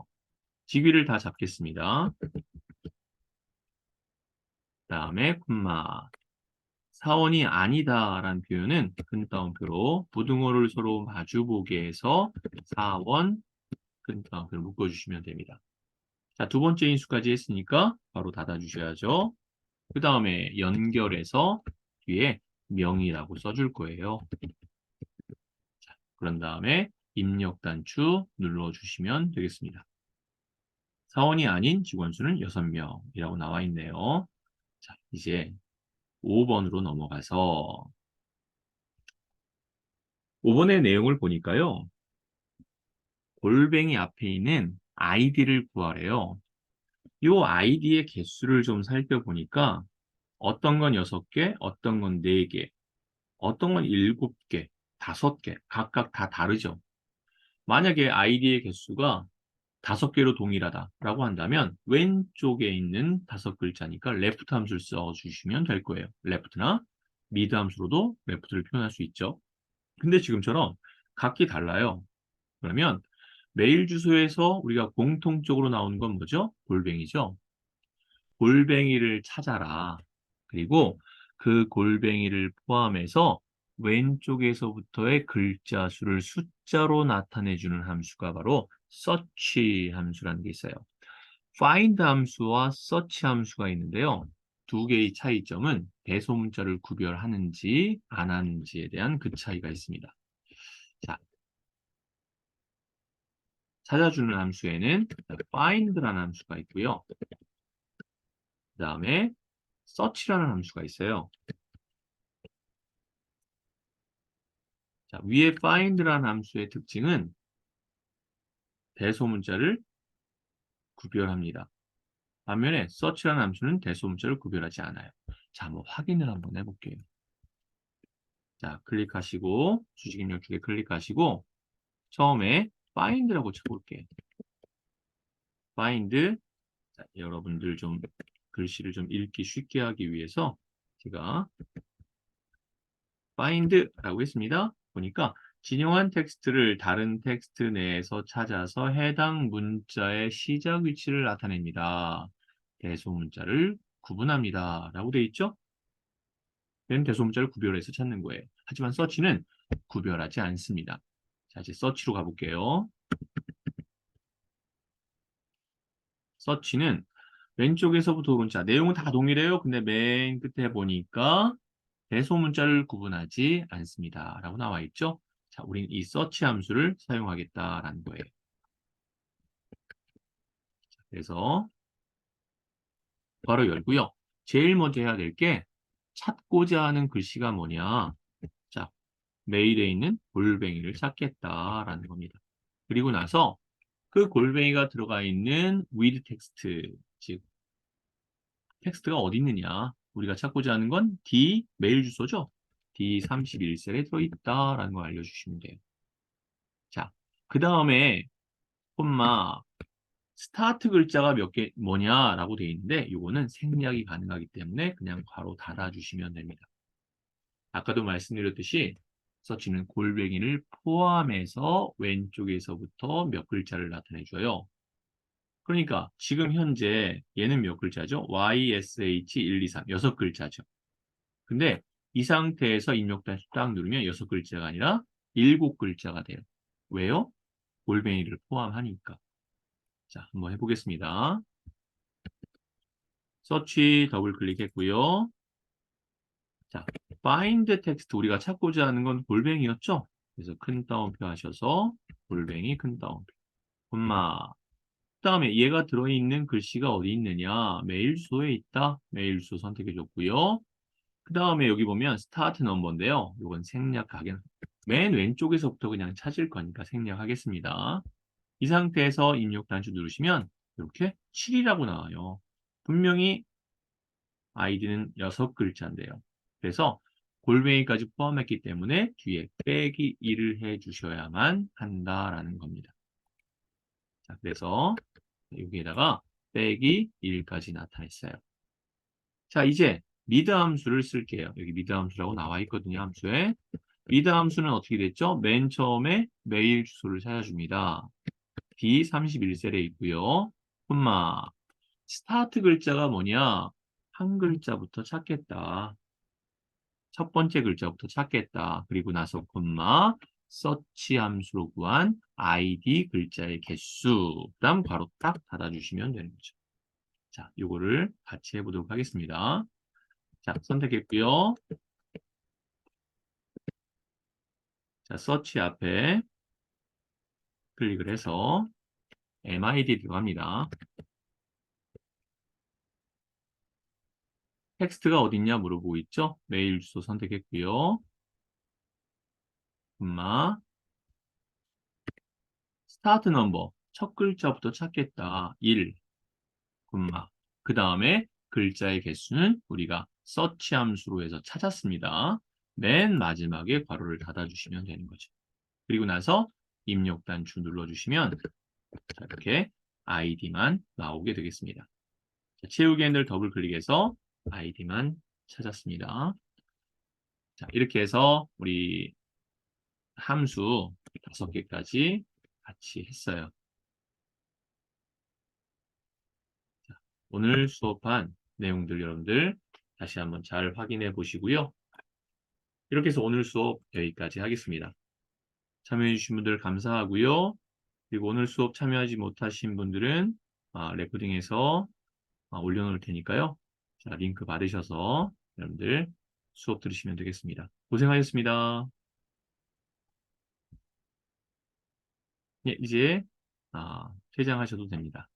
직위를 다 잡겠습니다. 다음에 콤마 사원이 아니다라는 표현은 큰 따옴표로 부등호를 서로 마주보게 해서 사원 큰 따옴표를 묶어주시면 됩니다. 자, 두 번째 인수까지 했으니까 바로 닫아주셔야죠. 그 다음에 연결해서 뒤에 명이라고 써줄 거예요. 자, 그런 다음에 입력 단추 눌러주시면 되겠습니다. 사원이 아닌 직원 수는 6명이라고 나와 있네요. 자, 이제 5번으로 넘어가서 5번의 내용을 보니까요. 골뱅이 앞에 있는 아이디를 구하래요. 이 아이디의 개수를 좀 살펴보니까 어떤 건 6개, 어떤 건 4개, 어떤 건 7개, 5개, 각각 다 다르죠. 만약에 아이디의 개수가 5개로 동일하다라고 한다면 왼쪽에 있는 5글자니까 left 함수를 써주시면 될 거예요. left나 mid 함수로도 left를 표현할 수 있죠. 근데 지금처럼 각기 달라요. 그러면 메일 주소에서 우리가 공통적으로 나오는 건 뭐죠? 골뱅이죠. 골뱅이를 찾아라. 그리고 그 골뱅이를 포함해서 왼쪽에서부터의 글자 수를 숫자로 나타내주는 함수가 바로 search 함수라는 게 있어요. find 함수와 search 함수가 있는데요. 두 개의 차이점은 대소문자를 구별하는지 안 하는지에 대한 그 차이가 있습니다. 자, 찾아주는 함수에는 find라는 함수가 있고요. 그 다음에 search라는 함수가 있어요. 자, 위에 find라는 함수의 특징은 대소문자를 구별합니다. 반면에 search라는 함수는 대소문자를 구별하지 않아요. 자, 한번 확인을 한번 해볼게요. 자, 클릭하시고 주식 입력 쪽에 클릭하시고 처음에 find라고 쳐볼게요. find. 자, 여러분들 좀 글씨를 좀 읽기 쉽게 하기 위해서 제가 find라고 했습니다. 보니까 진용한 텍스트를 다른 텍스트 내에서 찾아서 해당 문자의 시작 위치를 나타냅니다. 대소문자를 구분합니다. 라고 되어 있죠? 얘는 대소문자를 구별해서 찾는 거예요. 하지만 서치는 구별하지 않습니다. 자, 이제 서치로 가볼게요. 서치는 왼쪽에서부터 오른쪽 내용은 다 동일해요. 근데 맨 끝에 보니까 대소문자를 구분하지 않습니다. 라고 나와 있죠. 자, 우리는 이 search 함수를 사용하겠다라는 거예요. 그래서 바로 열고요. 제일 먼저 해야 될 게 찾고자 하는 글씨가 뭐냐. 자, 메일에 있는 골뱅이를 찾겠다라는 겁니다. 그리고 나서 그 골뱅이가 들어가 있는 with 텍스트, 즉 텍스트가 어디 있느냐. 우리가 찾고자 하는 건 D 메일 주소죠. D31셀에 들어있다라는 걸 알려주시면 돼요. 자, 그 다음에 콤마 스타트 글자가 몇 개 뭐냐라고 되어 있는데 이거는 생략이 가능하기 때문에 그냥 바로 닫아주시면 됩니다. 아까도 말씀드렸듯이 서치는 골뱅이를 포함해서 왼쪽에서부터 몇 글자를 나타내줘요. 그러니까 지금 현재 얘는 몇 글자죠? YSH123 6글자죠. 근데 이 상태에서 입력 단수 딱 누르면 6글자가 아니라 7글자가 돼요. 왜요? 골뱅이를 포함하니까. 자, 한번 해보겠습니다. 서치 더블 클릭했고요. 자, find text 우리가 찾고자 하는 건 골뱅이였죠? 그래서 큰 따옴표 하셔서 골뱅이 큰 따옴표. 콤마. 그다음에 얘가 들어있는 글씨가 어디 있느냐? 메일 주소에 있다. 메일 주소 선택해 줬고요. 그다음에 여기 보면 스타트 넘버인데요. 이건 생략하긴 맨 왼쪽에서부터 그냥 찾을 거니까 생략하겠습니다. 이 상태에서 입력 단추 누르시면 이렇게 7이라고 나와요. 분명히 아이디는 6글자인데요. 그래서 골뱅이까지 포함했기 때문에 뒤에 빼기 1을 해주셔야만 한다라는 겁니다. 자, 그래서 여기에다가 빼기 1까지 나타냈어요. 자, 이제 미드 함수를 쓸게요. 여기 미드 함수라고 나와 있거든요, 함수에. 미드 함수는 어떻게 됐죠? 맨 처음에 메일 주소를 찾아줍니다. D31셀에 있고요. 콤마 스타트 글자가 뭐냐? 한 글자부터 찾겠다. 첫 번째 글자부터 찾겠다. 그리고 나서 콤마 서치 함수로 구한 id 글자의 개수. 그다음 괄호 딱 닫아주시면 되는 거죠. 자, 요거를 같이 해보도록 하겠습니다. 자, 선택했고요. 자, 서치 앞에 클릭을 해서 MID 들어갑니다. 텍스트가 어딨냐 물어보고 있죠? 메일 주소 선택했고요. 콤마 스타트 넘버 첫 글자부터 찾겠다. 1, 콤마 그 다음에 글자의 개수는 우리가 서치 함수로 해서 찾았습니다. 맨 마지막에 괄호를 닫아주시면 되는 거죠. 그리고 나서 입력 단추 눌러주시면 자, 이렇게 아이디만 나오게 되겠습니다. 자, 채우기 핸들 더블 클릭해서 아이디만 찾았습니다. 자, 이렇게 해서 우리 함수 5개까지 같이 했어요. 자, 오늘 수업한 내용들 여러분들 다시 한번 잘 확인해 보시고요. 이렇게 해서 오늘 수업 여기까지 하겠습니다. 참여해 주신 분들 감사하고요. 그리고 오늘 수업 참여하지 못하신 분들은 레코딩해서 올려놓을 테니까요. 자, 링크 받으셔서 여러분들 수업 들으시면 되겠습니다. 고생하셨습니다. 네, 이제 퇴장하셔도 됩니다.